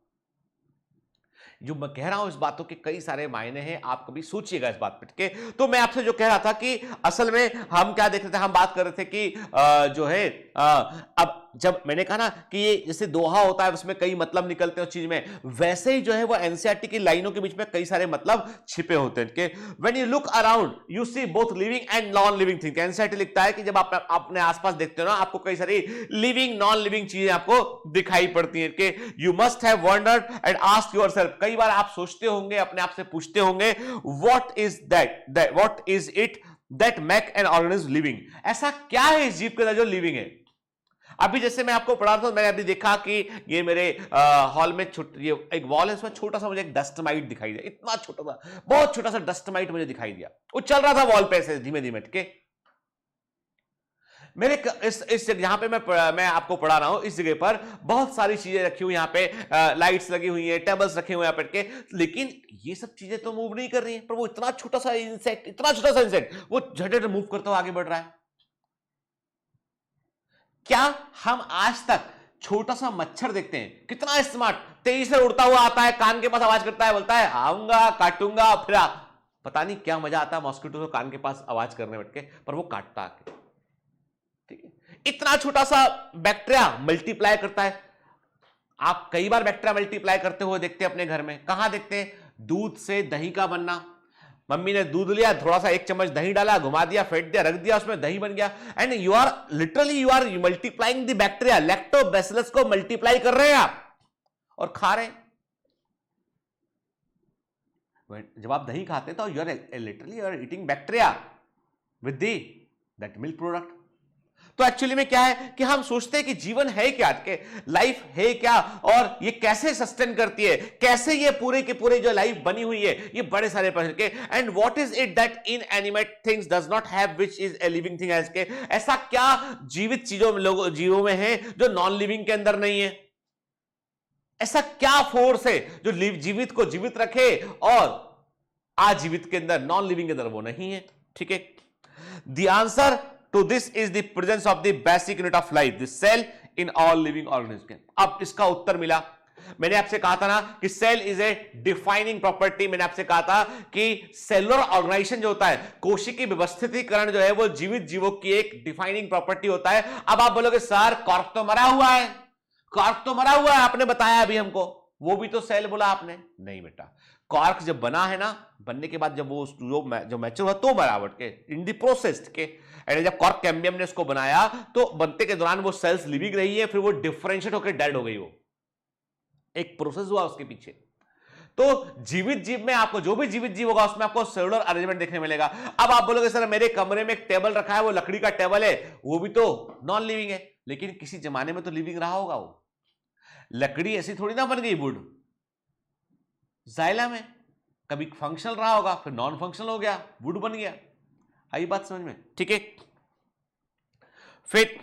जो मैं कह रहा हूं इस बातों के कई सारे मायने हैं, आप कभी सोचिएगा इस बात पे। तो मैं आपसे जो कह रहा था कि असल में हम क्या देख रहे थे, हम बात कर रहे थे कि जो है अब जब मैंने कहा ना कि ये जैसे दोहा होता है उसमें कई मतलब निकलते हैं उस चीज में, वैसे ही जो है वो एनसीईआरटी की लाइनों के बीच में कई सारे मतलब छिपे होते हैं कि when you look around you see both living and non living thing. NCERT लिखता है कि जब आप अपने आसपास देखते हो ना, आपको कई सारी लिविंग नॉन लिविंग चीजें आपको दिखाई पड़ती हैं कि you must have wondered and asked yourself. कई बार आप सोचते होंगे, अपने आप से पूछते होंगे, what is that, what is it that make an organism living. ऐसा क्या है इस जीव के अंदर जो लिविंग है। अभी जैसे मैं आपको पढ़ा था, मैंने अभी देखा कि ये मेरे हॉल में ये एक वॉल है, उसमें छोटा सा मुझे एक डस्ट माइट दिखाई दिया, इतना छोटा सा, बहुत छोटा सा डस्ट माइट मुझे दिखाई दिया। वो चल रहा था वॉल पे ऐसे धीमे धीमे के। मेरे इस जहां पे मैं आपको पढ़ा रहा हूं, इस जगह पर बहुत सारी चीजें रखी हुई, यहाँ पे लाइट्स लगी हुई है, टेबल्स रखे हुए हैं यहाँ पे, लेकिन ये सब चीजें तो मूव नहीं कर रही है। पर वो इतना छोटा सा इंसेक्ट, इतना छोटा सा इंसेक्ट वो झट मूव करता हुआ आगे बढ़ रहा है। क्या हम आज तक छोटा सा मच्छर देखते हैं, कितना स्मार्ट, तेजी से उड़ता हुआ आता है, कान के पास आवाज करता है, बोलता है आऊंगा, काटूंगा, फिर पता नहीं क्या मजा आता है मॉस्किटो को कान के पास आवाज करने बैठ के, पर वो काटता है। ठीक है, इतना छोटा सा बैक्टीरिया मल्टीप्लाई करता है। आप कई बार बैक्टीरिया मल्टीप्लाई करते हुए देखते हैं अपने घर में। कहां देखते हैं? दूध से दही का बनना। मम्मी ने दूध लिया, थोड़ा सा 1 चम्मच दही डाला, घुमा दिया, फेंट दिया, रख दिया, उसमें दही बन गया। And you are literally you are multiplying the bacteria, lactobacillus को मल्टीप्लाई कर रहे हैं आप और खा रहे हैं। जब आप दही खाते हैं तो you are literally you are eating bacteria with that milk product. तो एक्चुअली में क्या है कि हम सोचते हैं कि जीवन है क्या, के लाइफ है क्या, और ये कैसे सस्टेन करती है, कैसे ये पूरे के पूरे जो लाइफ बनी हुई है, ये बड़े सारे प्रश्न के। And what is it that inanimate things does not have which is a living thing has के। ऐसा क्या जीवित चीजों जीवों में है जो नॉन लिविंग के अंदर नहीं है? ऐसा क्या फोर्स है जो जीवित को जीवित रखे और आजीवित के अंदर, नॉन लिविंग के अंदर वो नहीं है? ठीक है, द आंसर तो this is the presence of the basic unit of life, the cell in all living organism. अब इसका उत्तर मिला। मैंने आपसे कहा था ना कि cell is a defining property. मैंने आपसे कहा था कि सेलुलर ऑर्गेनाइजेशन जो होता है, कोशिकीय व्यवस्थितीकरण जो है, वो जीवित जीवों की एक डिफाइनिंग प्रॉपर्टी होता है। अब आप बोलोगे सर कॉर्क तो मरा हुआ है, कॉर्क तो मरा हुआ है, आपने बताया अभी हमको, वो भी तो सेल बोला आपने। नहीं बेटा, कॉर्क जब बना है ना, बनने के बाद जब वो जो मैच्योर हुआ तो बराबर के इन दी प्रोसेस के, जब कॉर्क कैम्बियम ने उसको बनाया तो बनते के दौरान वो सेल्स लिविंग रही है, फिर वो डिफरेंशिएट होकर डेड हो गई। वो एक प्रोसेस हुआ उसके पीछे। तो जीवित जीव में आपको जो भी जीवित जीव होगा उसमें आपको सेलुलर अरेंजमेंट देखने मिलेगा। अब आप बोलोगे सर मेरे कमरे में एक टेबल रखा है, वो लकड़ी का टेबल है, वो भी तो नॉन लिविंग है, लेकिन किसी जमाने में तो लिविंग रहा होगा। वो लकड़ी ऐसी थोड़ी ना बन गई वुड, जाइलम है, कभी फंक्शनल रहा होगा, फिर नॉन फंक्शनल हो गया, वुड बन गया। आई बात समझ में? ठीक है, फिर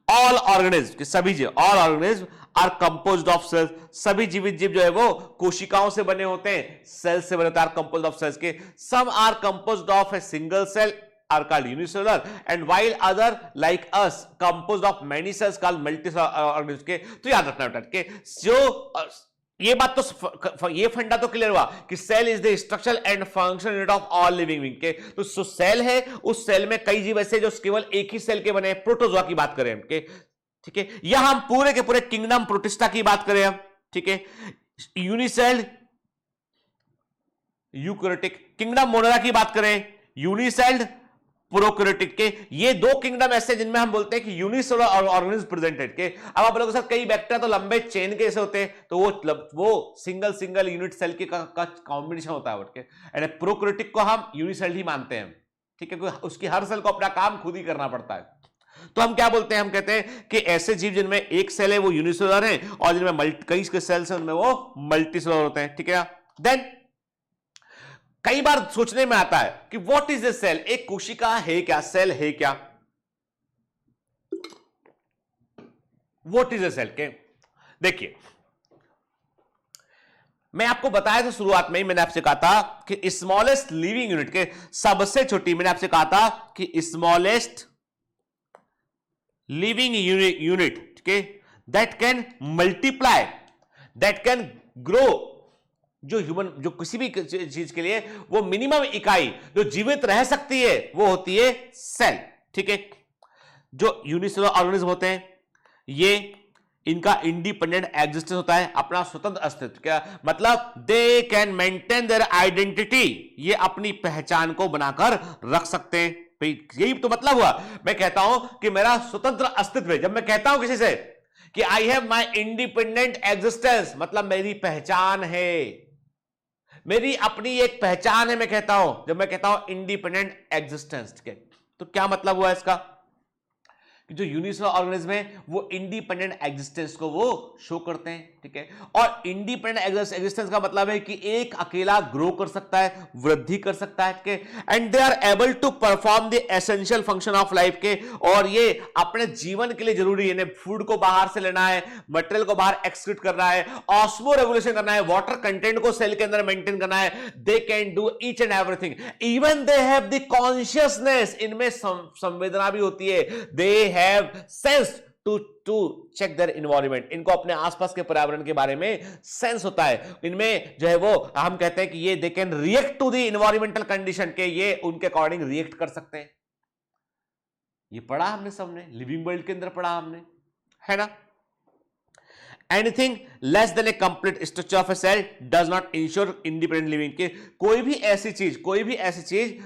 ऑल ऑर्गेनिज्म, सभी जीव, all organism are composed of cells. सभी जीवित जीव जो है वो कोशिकाओं से बने होते हैं, सेल्स से बने होते हैं, कंपोज्ड ऑफ सेल्स के। Some are composed of a single cell are called unicellular, and while other like us composed of many cells called multicellular organisms के। तो याद रखना बेटा कि जो ये बात तो, ये फंडा तो क्लियर हुआ कि cell is the structural and functional unit of all living being के। तो सेल है, उस सेल में कई जीव ऐसे जो केवल एक ही सेल के बने हैं, प्रोटोजोआ की बात करें हम के, ठीक है, या हम पूरे के पूरे किंगडम प्रोटिस्टा की बात करें हम, ठीक है, यूनिसेल्ड यूकैरियोटिक किंगडम मोनेरा की बात करें, यूनिसेल्ड प्रोकैरियोटिक के, ये दो किंगडम ऐसे जिनमें हम बोलते हैं कि यूनिसेलुलर ऑर्गेनिज्म प्रेजेंटेड के। अब आप लोगों के साथ कई बैक्टीरिया तो लंबे चेन के ऐसे होते हैं, तो वो सिंगल यूनिट सेल के का कॉम्बिनेशन होता है के, एंड प्रोकैरियोटिक को हम यूनिसेल ही मानते हैं, ठीक है, उसकी हर सेल को अपना काम खुद ही करना पड़ता है। तो हम क्या बोलते हैं, हम कहते हैं कि ऐसे जीव जिनमें एक सेल है वो यूनिसेलुलर है, और जिनमें कई सेल्स हैं उनमें वो मल्टीसेलुलर होते हैं, ठीक है। देन कई बार सोचने में आता है कि व्हाट इज ए सेल, एक कोशिका है क्या, सेल है क्या, व्हाट इज ए सेल के। देखिए मैं आपको बताया था शुरुआत में ही, मैंने आपसे कहा था कि स्मॉलेस्ट लिविंग यूनिट के सबसे छोटी, मैंने आपसे कहा था कि स्मॉलेस्ट लिविंग यूनिट, ठीक है, that can multiply, that can grow, जो ह्यूमन, जो किसी भी चीज के लिए वो मिनिमम इकाई जो जीवित रह सकती है वो होती है सेल, ठीक है। जो यूनिसेलुलर ऑर्गेनिज्म होते हैं ये, इनका इंडिपेंडेंट एग्जिस्टेंस होता है, अपना स्वतंत्र अस्तित्व, क्या मतलब, they can maintain their identity, ये अपनी पहचान को बनाकर रख सकते हैं। भाई यही तो मतलब हुआ, मैं कहता हूं कि मेरा स्वतंत्र अस्तित्व है, जब मैं कहता हूं किसी से कि I have my independent existence, मतलब मेरी पहचान है, मेरी अपनी एक पहचान है, मैं कहता हूं, जब मैं कहता हूं इंडिपेंडेंट एग्जिस्टेंस, ठीक है, तो क्या मतलब हुआ इसका, कि जो यूनिसेलुलर ऑर्गेनिज्म है वो इंडिपेंडेंट एग्जिस्टेंस को वो शो करते हैं, ठीक है। और इंडिपेंडेंट एग्जिस्टेंस का मतलब है कि एक अकेला ग्रो कर सकता है, वृद्धि कर सकता है, ठीक है, and they are able to perform the essential function of life के, और ये अपने जीवन के लिए जरूरी है, फूड को बाहर से लेना है, मटेरियल को बाहर एक्सक्रीट करना है, ऑस्मो रेगुलेशन करना है, वाटर कंटेंट को सेल के अंदर मेंटेन करना है, they can do each and everything, even they have the consciousness, इनमें संवेदना भी होती है, दे have sense to check their environment, इनको अपने आसपास के पर्यावरण के बारे में सेंस होता है, इनमें जो है वो हम कहते हैं कि ये they can react to the environmental condition, के ये उनके अकॉर्डिंग रिएक्ट कर सकते हैं। ये पढ़ा हमने सबने, लिविंग वर्ल्ड के अंदर पढ़ा हमने, है ना। Anything less than a complete structure of a cell does not ensure independent living, के कोई भी ऐसी चीज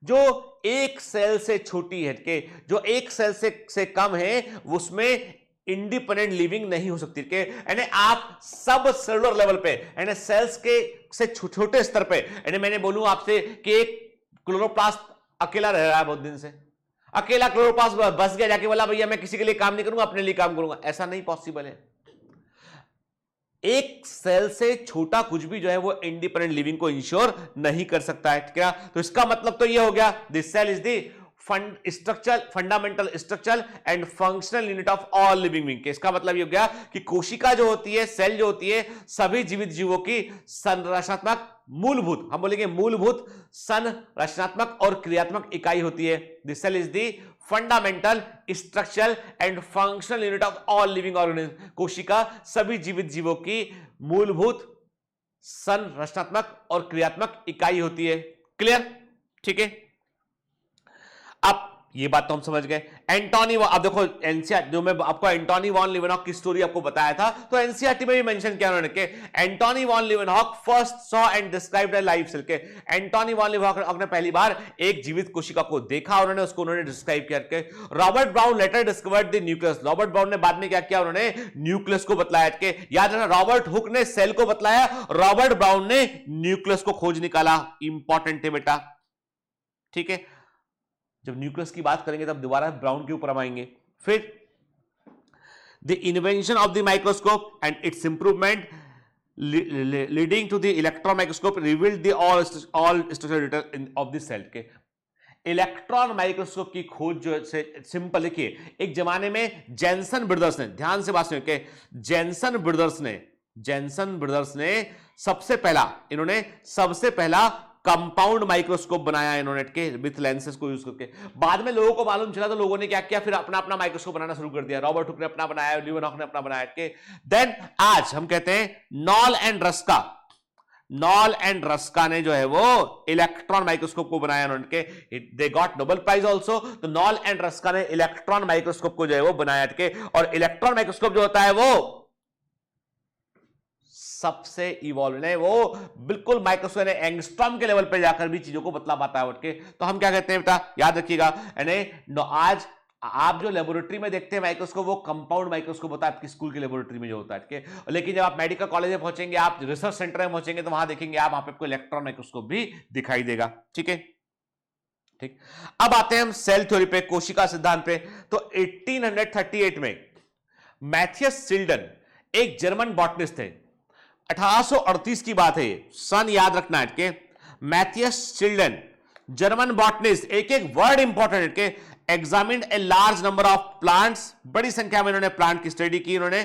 जो एक सेल से छोटी है, के जो एक सेल से कम है, उसमें इंडिपेंडेंट लिविंग नहीं हो सकती, के यानी आप सब सेलुलर लेवल पे, यानी सेल्स के से छोटे स्तर पे, यानी मैंने बोलूं आपसे कि एक क्लोरोप्लास्ट अकेला रह रहा है बहुत दिन से, अकेला क्लोरोप्लास्ट बस गया, जाके बोला भैया मैं किसी के लिए काम नहीं करूंगा, अपने लिए काम करूंगा, ऐसा नहीं पॉसिबल है। एक सेल से छोटा कुछ भी जो है वो इंडिपेंडेंट लिविंग को इंश्योर नहीं कर सकता है, क्या, तो इसका मतलब तो ये हो गया, this cell is the fundamental structural and functional unit of all living being, इसका मतलब ये हो गया कि कोशिका जो होती है, सेल जो होती है, सभी जीवित जीवों की संरचनात्मक मूलभूत, हम बोलेंगे मूलभूत संरचनात्मक और क्रियात्मक इकाई होती है। This cell is the fundamental structural and functional unit of all living organism, कोशिका सभी जीवित जीवों की मूलभूत संरचनात्मक और क्रियात्मक इकाई होती है। क्लियर, ठीक है। अब ये बात तो हम समझ गए। एंटोनी, अब देखो एनसीईआरटी, जो मैं आपको एंटोनी वॉन लिवेनहॉक की स्टोरी आपको बताया था, तो एनसीईआरटी में भी मेंशन किया उन्होंने कि Antonie von Leeuwenhoek first saw and described a live cell, के एंटोनी वॉन लिवेनहॉक ने पहली बार एक जीवित कोशिका को देखा, उन्होंने डिस्क्राइब किया के Robert Brown later discovered the nucleus, Robert Brown ने बाद में क्या किया, उन्होंने न्यूक्लियस को बतलाया, के याद रखना रॉबर्ट हुक ने सेल को बतलाया, रॉबर्ट ब्राउन ने न्यूक्लियस को खोज निकाला, इंपॉर्टेंट है बेटा, ठीक है। जब न्यूक्लियस की बात करेंगे तब दोबारा ब्राउन के ऊपर हम आएंगे। फिर the invention of the microscope and its improvement leading to the electron microscope revealed the all structural detail of the cell, के इलेक्ट्रॉन माइक्रोस्कोप की खोज जो से सिंपल लिखिए, एक जमाने में जेनसन ब्रदर्स ने, ध्यान से बात सुनिए, जेनसन ब्रदर्स ने सबसे पहला कंपाउंड माइक्रोस्कोप बनाया इन्होंने, के विथ लेंसेस को यूज करके। बाद में लोगों को मालूम चला तो लोगों ने क्या किया, फिर अपना माइक्रोस्कोप बनाना शुरू कर दिया। रॉबर्ट हुक ने अपना बनाया, लिवेनहॉक ने अपना बनाया, के देन आज हम कहते हैं Knoll and Ruska Knoll and Ruska ने जो है वो इलेक्ट्रॉन माइक्रोस्कोप को बनाया, उनके they got Nobel prize also. तो नॉल एंड रस्का ने इलेक्ट्रॉन माइक्रोस्कोप को जो है वो बनाया के, और इलेक्ट्रॉन माइक्रोस्कोप जो होता है वो सबसे इवॉल्व है, वो बिल्कुल माइक्रोस्कोप एंगस्ट्रॉम के लेवल पे जाकर भी चीजों को बतला पाता है उठ के। तो हम क्या कहते हैं बेटा, याद रखिएगा, यानी आज आप जो लेबोरेटरी में देखते हैं माइक्रोस्कोप, वो कंपाउंड माइक्रोस्कोप होता है आपकी स्कूल की लेबोरेटरी में जो होता है। लेकिन जब आप मेडिकल कॉलेज में पहुंचेंगे, आप रिसर्च सेंटर में पहुंचेंगे, तो वहां देखेंगे आप, वहां पे आपको इलेक्ट्रॉन माइक्रोस्कोप भी दिखाई देगा। ठीक है, ठीक। अब आते हैं हम सेल थ्योरी पे, कोशिका सिद्धांत पे। तो 1838 में मैथियस सिल्डन एक जर्मन बॉटनिस्ट थे, 1838 की बात है, सन याद रखना है के। मैथियस चिल्ड्रन जर्मन बॉटनिस्ट, एक एक वर्ड इंपॉर्टेंट के, examined a large number of plants, बड़ी संख्या में इन्होंने प्लांट की स्टडी की। इन्होंने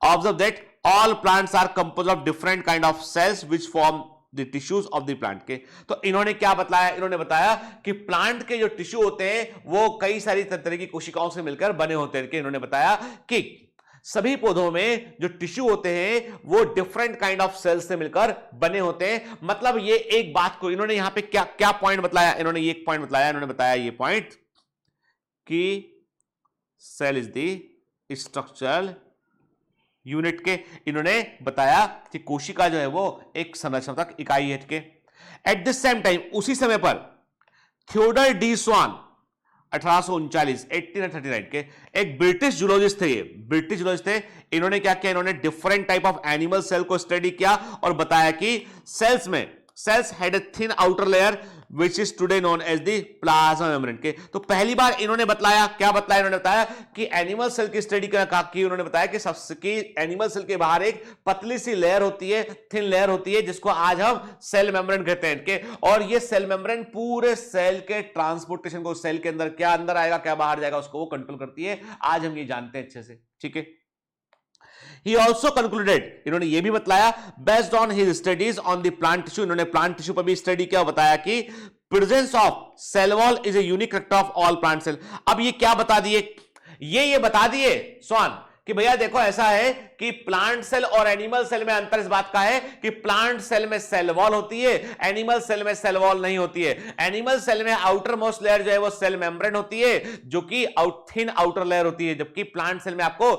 observe that all plants are compose of different kind of cells which form the tissues of the plant के। तो इन्होंने क्या बताया, इन्होंने बताया कि प्लांट के जो टिश्यू होते हैं वो कई सारी तरह की कोशिकाओं से मिलकर बने होते हैं। इन्होंने बताया कि सभी पौधों में जो टिश्यू होते हैं वो डिफरेंट काइंड ऑफ सेल्स से मिलकर बने होते हैं। मतलब ये एक बात को इन्होंने यहां पे क्या क्या पॉइंट बतलाया, इन्होंने ये एक पॉइंट बतलाया, इन्होंने बताया ये पॉइंट कि cell is the structural unit के। इन्होंने बताया कि कोशिका जो है वो एक संरचनात्मक इकाई है के। एट दिस सेम टाइम, उसी समय पर थियोडर डी स्वान 1839 1839 के एक ब्रिटिश जूलॉजिस्ट थे, ये ब्रिटिश जूलॉजिस्ट थे। इन्होंने क्या किया, इन्होंने different type of animal cell को स्टडी किया और बताया कि cells had a thin outer layer which is today known as the plasma membrane के। तो पहली बार इन्होंने बतलाया, क्या बतलाया, इन्होंने बताया कि एनिमल सेल की स्टडी की। उन्होंने बताया कि सबकी एनिमल सेल के बाहर एक पतली सी लेयर होती है, थिन लेयर होती है, जिसको आज हम सेल मेम्ब्रेन कहते हैं के। और ये सेल मेम्ब्रेन पूरे सेल के ट्रांसपोर्टेशन को, सेल के अंदर क्या अंदर आएगा क्या बाहर जाएगा, उसको वो कंट्रोल करती है। आज हम ये जानते हैं अच्छे से। ठीक है, He also concluded, इन्होंने ये भी बताया, based on his studies on the plant tissue, इन्होंने प्लांट टिश्यू पर भी स्टडी किया, बताया कि presence of cell wall is a unique character of all plant cell। अब ये क्या बता दिए, ये बता दिए स्वान कि भैया देखो ऐसा है कि प्लांट सेल और एनिमल सेल में अंतर इस बात का है कि प्लांट सेल में सेल वॉल होती है, एनिमल सेल में सेल वॉल नहीं होती है। एनिमल सेल में आउटर मोस्ट लेयर जो है वो सेल मेम्ब्रेन होती है, जो कि थिन आउटर लेयर होती है, जबकि प्लांट सेल में आपको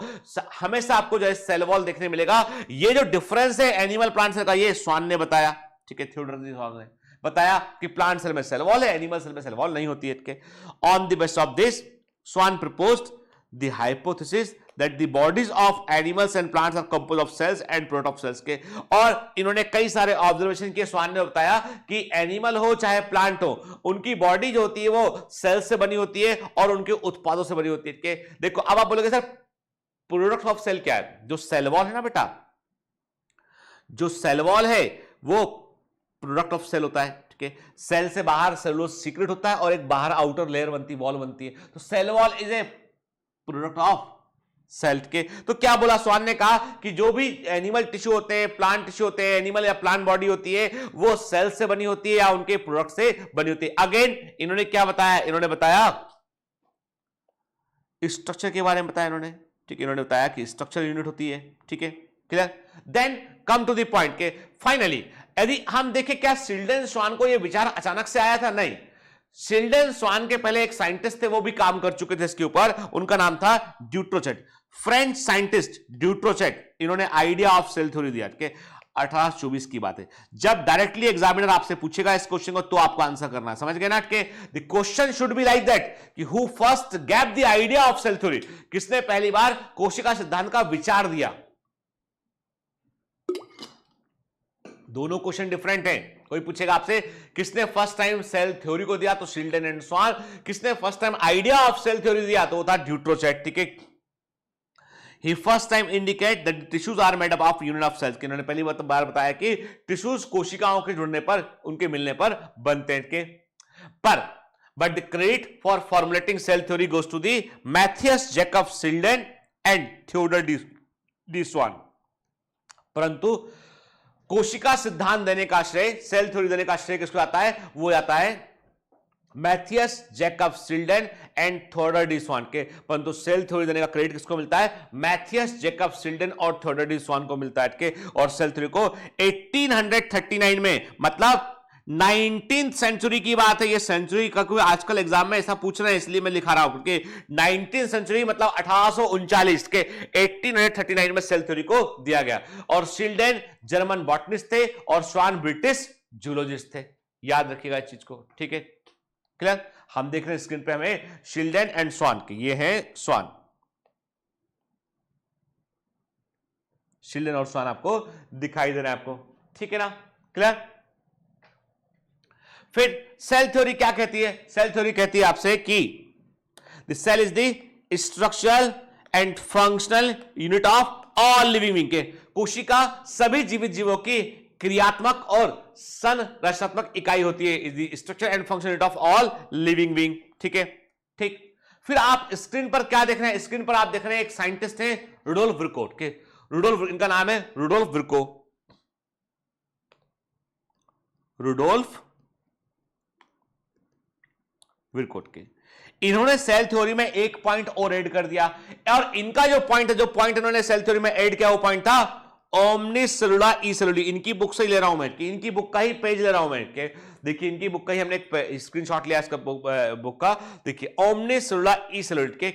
हमेशा आपको जो है सेल वॉल देखने मिलेगा। ये जो डिफरेंस है एनिमल प्लांट सेल का, ये स्वान ने बताया। ठीक है, थियोडर स्वान ने बताया कि प्लांट सेल में सेल वॉल है, एनिमल सेल में सेल वॉल नहीं होती है। On the basis of this, Schwann proposed the hypothesis that the bodies of animals and plants are composed of cells and product of cells के। और इन्होंने कई सारे ऑब्जर्वेशन किए। स्वान ने बताया कि एनिमल हो चाहे प्लांट हो, उनकी बॉडी जो होती है वो सेल्स से बनी होती है और उनके उत्पादों से बनी होती है के। देखो अब आप बोलोगे सर प्रोडक्ट ऑफ सेल क्या है, जो सेल वॉल है ना बेटा, जो सेल वॉल है वो प्रोडक्ट ऑफ सेल होता है। ठीक है, सेल से बाहर सेलुलोज सीक्रेट होता है और एक बाहर आउटर लेयर बनती है, वॉल बनती है। तो cell wall is a product of cell के। तो क्या बोला स्वान ने, कहा कि जो भी एनिमल टिश्यू होते हैं, प्लांट टिश्यू होते हैं, एनिमल या प्लांट बॉडी होती है, वो सेल से बनी होती है या उनके प्रोडक्ट से बनी होती है। अगेन इन्होंने क्या बताया, इन्होंने बताया स्ट्रक्चर के बारे में बताया इन्होंने। ठीक है, इन्होंने बताया कि स्ट्रक्चर यूनिट होती है। ठीक है, clear. Then come to the point के फाइनली यदि हम देखें, क्या सिल्डन स्वान को यह विचार अचानक से आया था? नहीं, सिल्डन स्वान के पहले एक साइंटिस्ट थे, वो भी काम कर चुके थे इसके ऊपर, उनका नाम था ड्यूट्रोचेट, फ्रेंच साइंटिस्ट ड्यूट्रोचेट। इन्होंने आइडिया ऑफ सेल थ्योरी दिया। 1824 की बात है। जब डायरेक्टली एग्जामिनर आपसे पूछेगा इस क्वेश्चन को तो आपको आंसर करना है, समझ गए ना? के the question should be like that कि who first gave the idea of cell theory, किसने पहली बार कोशिका सिद्धांत का विचार दिया। दोनों क्वेश्चन डिफरेंट हैं। कोई पूछेगा आपसे किसने फर्स्ट टाइम सेल थ्योरी को दिया, तो शिल्डन एंड स्वान। किसने first time idea of cell theory दिया, तो वो था ड्यूट्रोचेट। ठीक है, he first time indicate that tissues are made up of unit of cells. इन्होंने पहली बार बताया कि टिश्यूज कोशिकाओं के जुड़ने पर, उनके मिलने पर बनते हैं के। पर but the credit for formulating cell theory goes to the Matthias Jacob Schleiden and Theodor de Schwann. परंतु कोशिका सिद्धांत देने का श्रेय, सेल थ्योरी देने का श्रेय किसको आता है? वो आता है Matheus Jacob Schleiden and थोडर D स्वान के, परंतु सेल थ्योरी देने का क्रेडिट किसको मिलता है? मैथियस जैकब शिल्डन और थोडर डी स्वान को मिलता है के। और सेल थ्योरी को 1839 में, मतलब 19th सेंचुरी की बात है, ये सेंचुरी का कोई आजकल एग्जाम में ऐसा पूछ रहे हैं इसलिए मैं लिखा रहा हूं कि 19th सेंचुरी मतलब 1839 के 1839 में सेल थ्योरी को दिया गया। और शिल्डन जर्मन बॉटनिस्ट थे और स्वान ब्रिटिश जूलॉजिस्ट थे। याद रखिएगा इस चीज को, ठीक है, क्लियर? हम देख रहे हैं स्क्रीन पे हमें शिल्डन एंड स्वान के, ये है स्वान, शिल्डन और स्वान आपको दिखाई दे रहा है आपको, ठीक है ना, क्लियर? फिर सेल थ्योरी क्या कहती है? सेल थ्योरी कहती है आपसे कि the cell is the structural and functional unit of all living being के, कोशिका सभी जीवित जीवों की क्रियात्मक और संरचनात्मक इकाई होती है, is the structure and function unit of all living being, ठीक है, ठीक। फिर आप स्क्रीन पर क्या देख रहे हैं? स्क्रीन पर आप देख रहे हैं एक साइंटिस्ट है रुडोल्फ विर्कोट के, रुडोल्फ, इनका नाम है रुडोल्फ विर्को, रुडोल्फ विर्कोट के। इन्होंने सेल थ्योरी में एक पॉइंट और ऐड कर दिया, और इनका जो पॉइंट है, जो पॉइंट इन्होंने सेल थ्योरी में ऐड किया वो पॉइंट था ओमनिस सेलुला ई सेलुली। इनकी बुक से ही ले रहा हूं मैं, कि इनकी बुक का ही पेज ले रहा हूं मैं के, देखिए इनकी बुक का ही हमने एक स्क्रीनशॉट लिया इसका बुक का, देखिए ओमनिस सेलुला ई सेलुलिट के,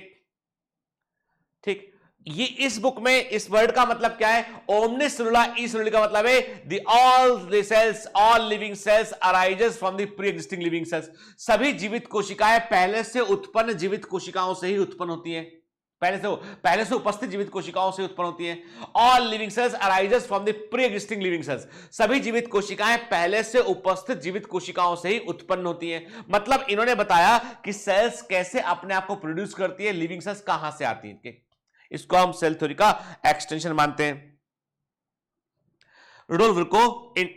ठीक। ये इस बुक में इस वर्ड का मतलब क्या है? ओमनिस सेलुला ई सेलुली का मतलब है the all the cells, all living cells arises from the pre existing living cells. सभी जीवित कोशिकाएं पहले से उत्पन्न जीवित कोशिकाओं से ही उत्पन्न होती हैं, पहले से उपस्थित जीवित कोशिकाओं से उत्पन्न होती हैं। All living cells arises from the pre existing living cells, सभी जीवित कोशिकाएं पहले से उपस्थित जीवित कोशिकाओं से ही उत्पन्न होती हैं। मतलब इन्होंने बताया कि सेल्स कैसे अपने आप को प्रोड्यूस करती है, लिविंग सेल्स कहां से आती हैं, इसको हम सेल थ्योरी का एक्सटेंशन मानते हैं। Rudolf Virchow in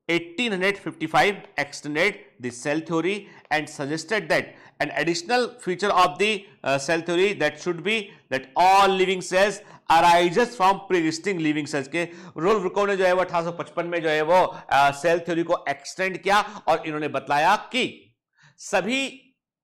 1855 extended the cell theory and suggested that an additional feature of the cell theory that should be that all living cells arises from pre-existing living cells के Rudolf विर्को ने जो है वो 1855 में जो है वो सेल थ्योरी को एक्सटेंड किया, और इन्होंने बतलाया कि सभी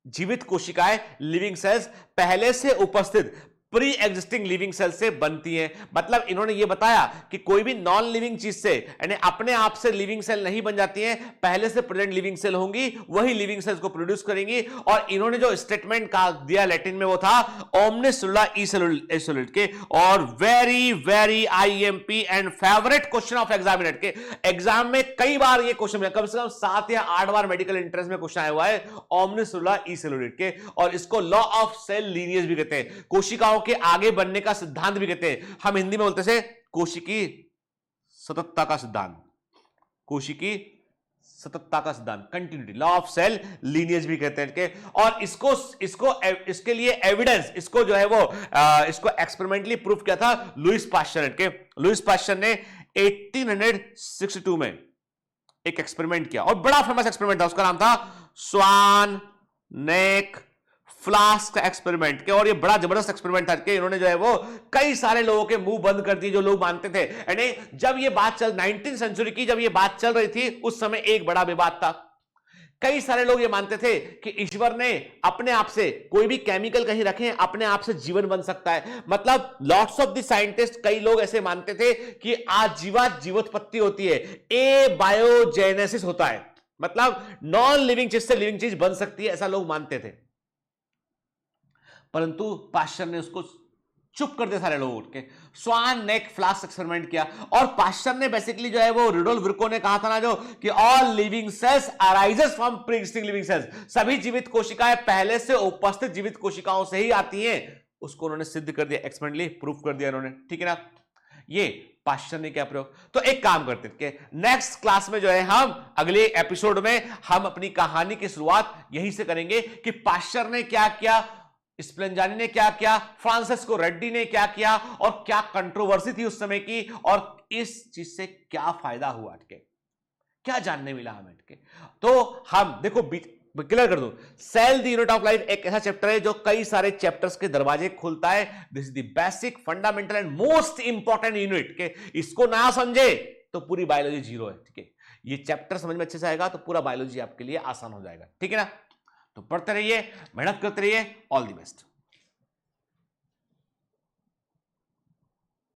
जीवित कोशिकाएं लिविंग सेल्स पहले से उपस्थित प्री एग्जिस्टिंग लिविंग सेल से बनती हैं। मतलब इन्होंने यह बताया कि कोई भी नॉन लिविंग चीज से, यानी अपने आप से लिविंग सेल नहीं बन जाती हैं, पहले से प्रेजेंट लिविंग सेल होंगी, वही लिविंग सेल्स को प्रोड्यूस करेंगी। और इन्होंने जो स्टेटमेंट का दिया लैटिन में वो था ओमनिस सेलुला ई सेलुलिट के, और very very IMP and favourite question of examiner के, एग्जाम में कई बार ये क्वेश्चन मिला, कम से कम 7 या 8 बार मेडिकल एंट्रेंस में क्वेश्चन आया हुआ है ओमनिस सेलुला ई सेलुलिट के। और इसको लॉ ऑफ सेल लीनिएज भी कहते हैं, कोशिकाओं के आगे बढ़ने का सिद्धांत भी कहते हैं। हम हिंदी में बोलते से कोशिकी सततता का सिद्धांत, कोशिकी सततता का सिद्धांत, continuity, law of cell lineage भी कहते हैं के। और इसके लिए एविडेंस, इसको जो है वो इसको एक्सपेरिमेंटली प्रूफ किया था लुईस पाश्चर के। लुईस पाश्चर ने 1862 में एक एक्सपेरिमेंट किया, और बड़ा फेमस एक्सपेरिमेंट था, उसका नाम था स्वान नेक फ्लास्क एक्सपेरिमेंट के। और ये बड़ा जबरदस्त एक्सपेरिमेंट था कि इन्होंने जो है वो कई सारे लोगों के मुंह बंद कर दिए जो लोग मानते थे। यानी जब ये बात 19th सेंचुरी की जब ये बात चल रही थी, उस समय एक बड़ा विवाद था। कई सारे लोग ये मानते थे कि ईश्वर ने अपने आप से कोई भी केमिकल कहीं रखे, अपने आप से जीवन बन सकता है। मतलब लॉट्स ऑफ द साइंटिस्ट, कई लोग ऐसे मानते थे कि आजीवन जीवोत्पत्ति होती है, ए बायोजेनेसिस होता है, मतलब नॉन लिविंग चीज से लिविंग चीज बन सकती है, ऐसा लोग मानते थे। परंतु पाश्चर ने उसको चुप कर दिया, सारे लोग उठ के स्वान नेक फ्लास्क एक्सपेरिमेंट किया। और पाश्चर ने बेसिकली जो है वो रुडोल्फ विर्को ने कहा था ना जो कि all living cells arises from pre existing living cells, सभी जीवित कोशिकाएं पहले से उपस्थित जीवित कोशिकाओं से ही आती हैं, उसको उन्होंने सिद्ध कर दिया, एक्सपेरिमेंटली प्रूफ कर दिया उन्होंने, ठीक है ना। ये पाश्चर ने क्या प्रयोग। तो एक काम करते हैं कि नेक्स्ट क्लास में जो है हम अगले एपिसोड में हम अपनी कहानी की शुरुआत यहीं से करेंगे कि पाश्चर ने क्या किया, स्प्लेंजानी ने क्या किया, फ्रांसिस्को रेड्डी ने क्या किया, और क्या कंट्रोवर्सी थी उस समय की, और इस चीज से क्या फायदा हुआ अटके, क्या जानने मिला हमें अटके। तो हम देखो क्लियर कर दूं, cell the unit of life एक ऐसा चैप्टर है जो कई सारे चैप्टर्स के दरवाजे खोलता है। This is the basic fundamental and most important unit के, इसको ना समझे तो पूरी बायोलॉजी जीरो है, ठीक है। ये चैप्टर समझ में अच्छे से आएगा तो पूरा बायोलॉजी आपके लिए आसान हो जाएगा, ठीक है ना। तो पढ़ते रहिए, मेहनत करते रहिए। All the best.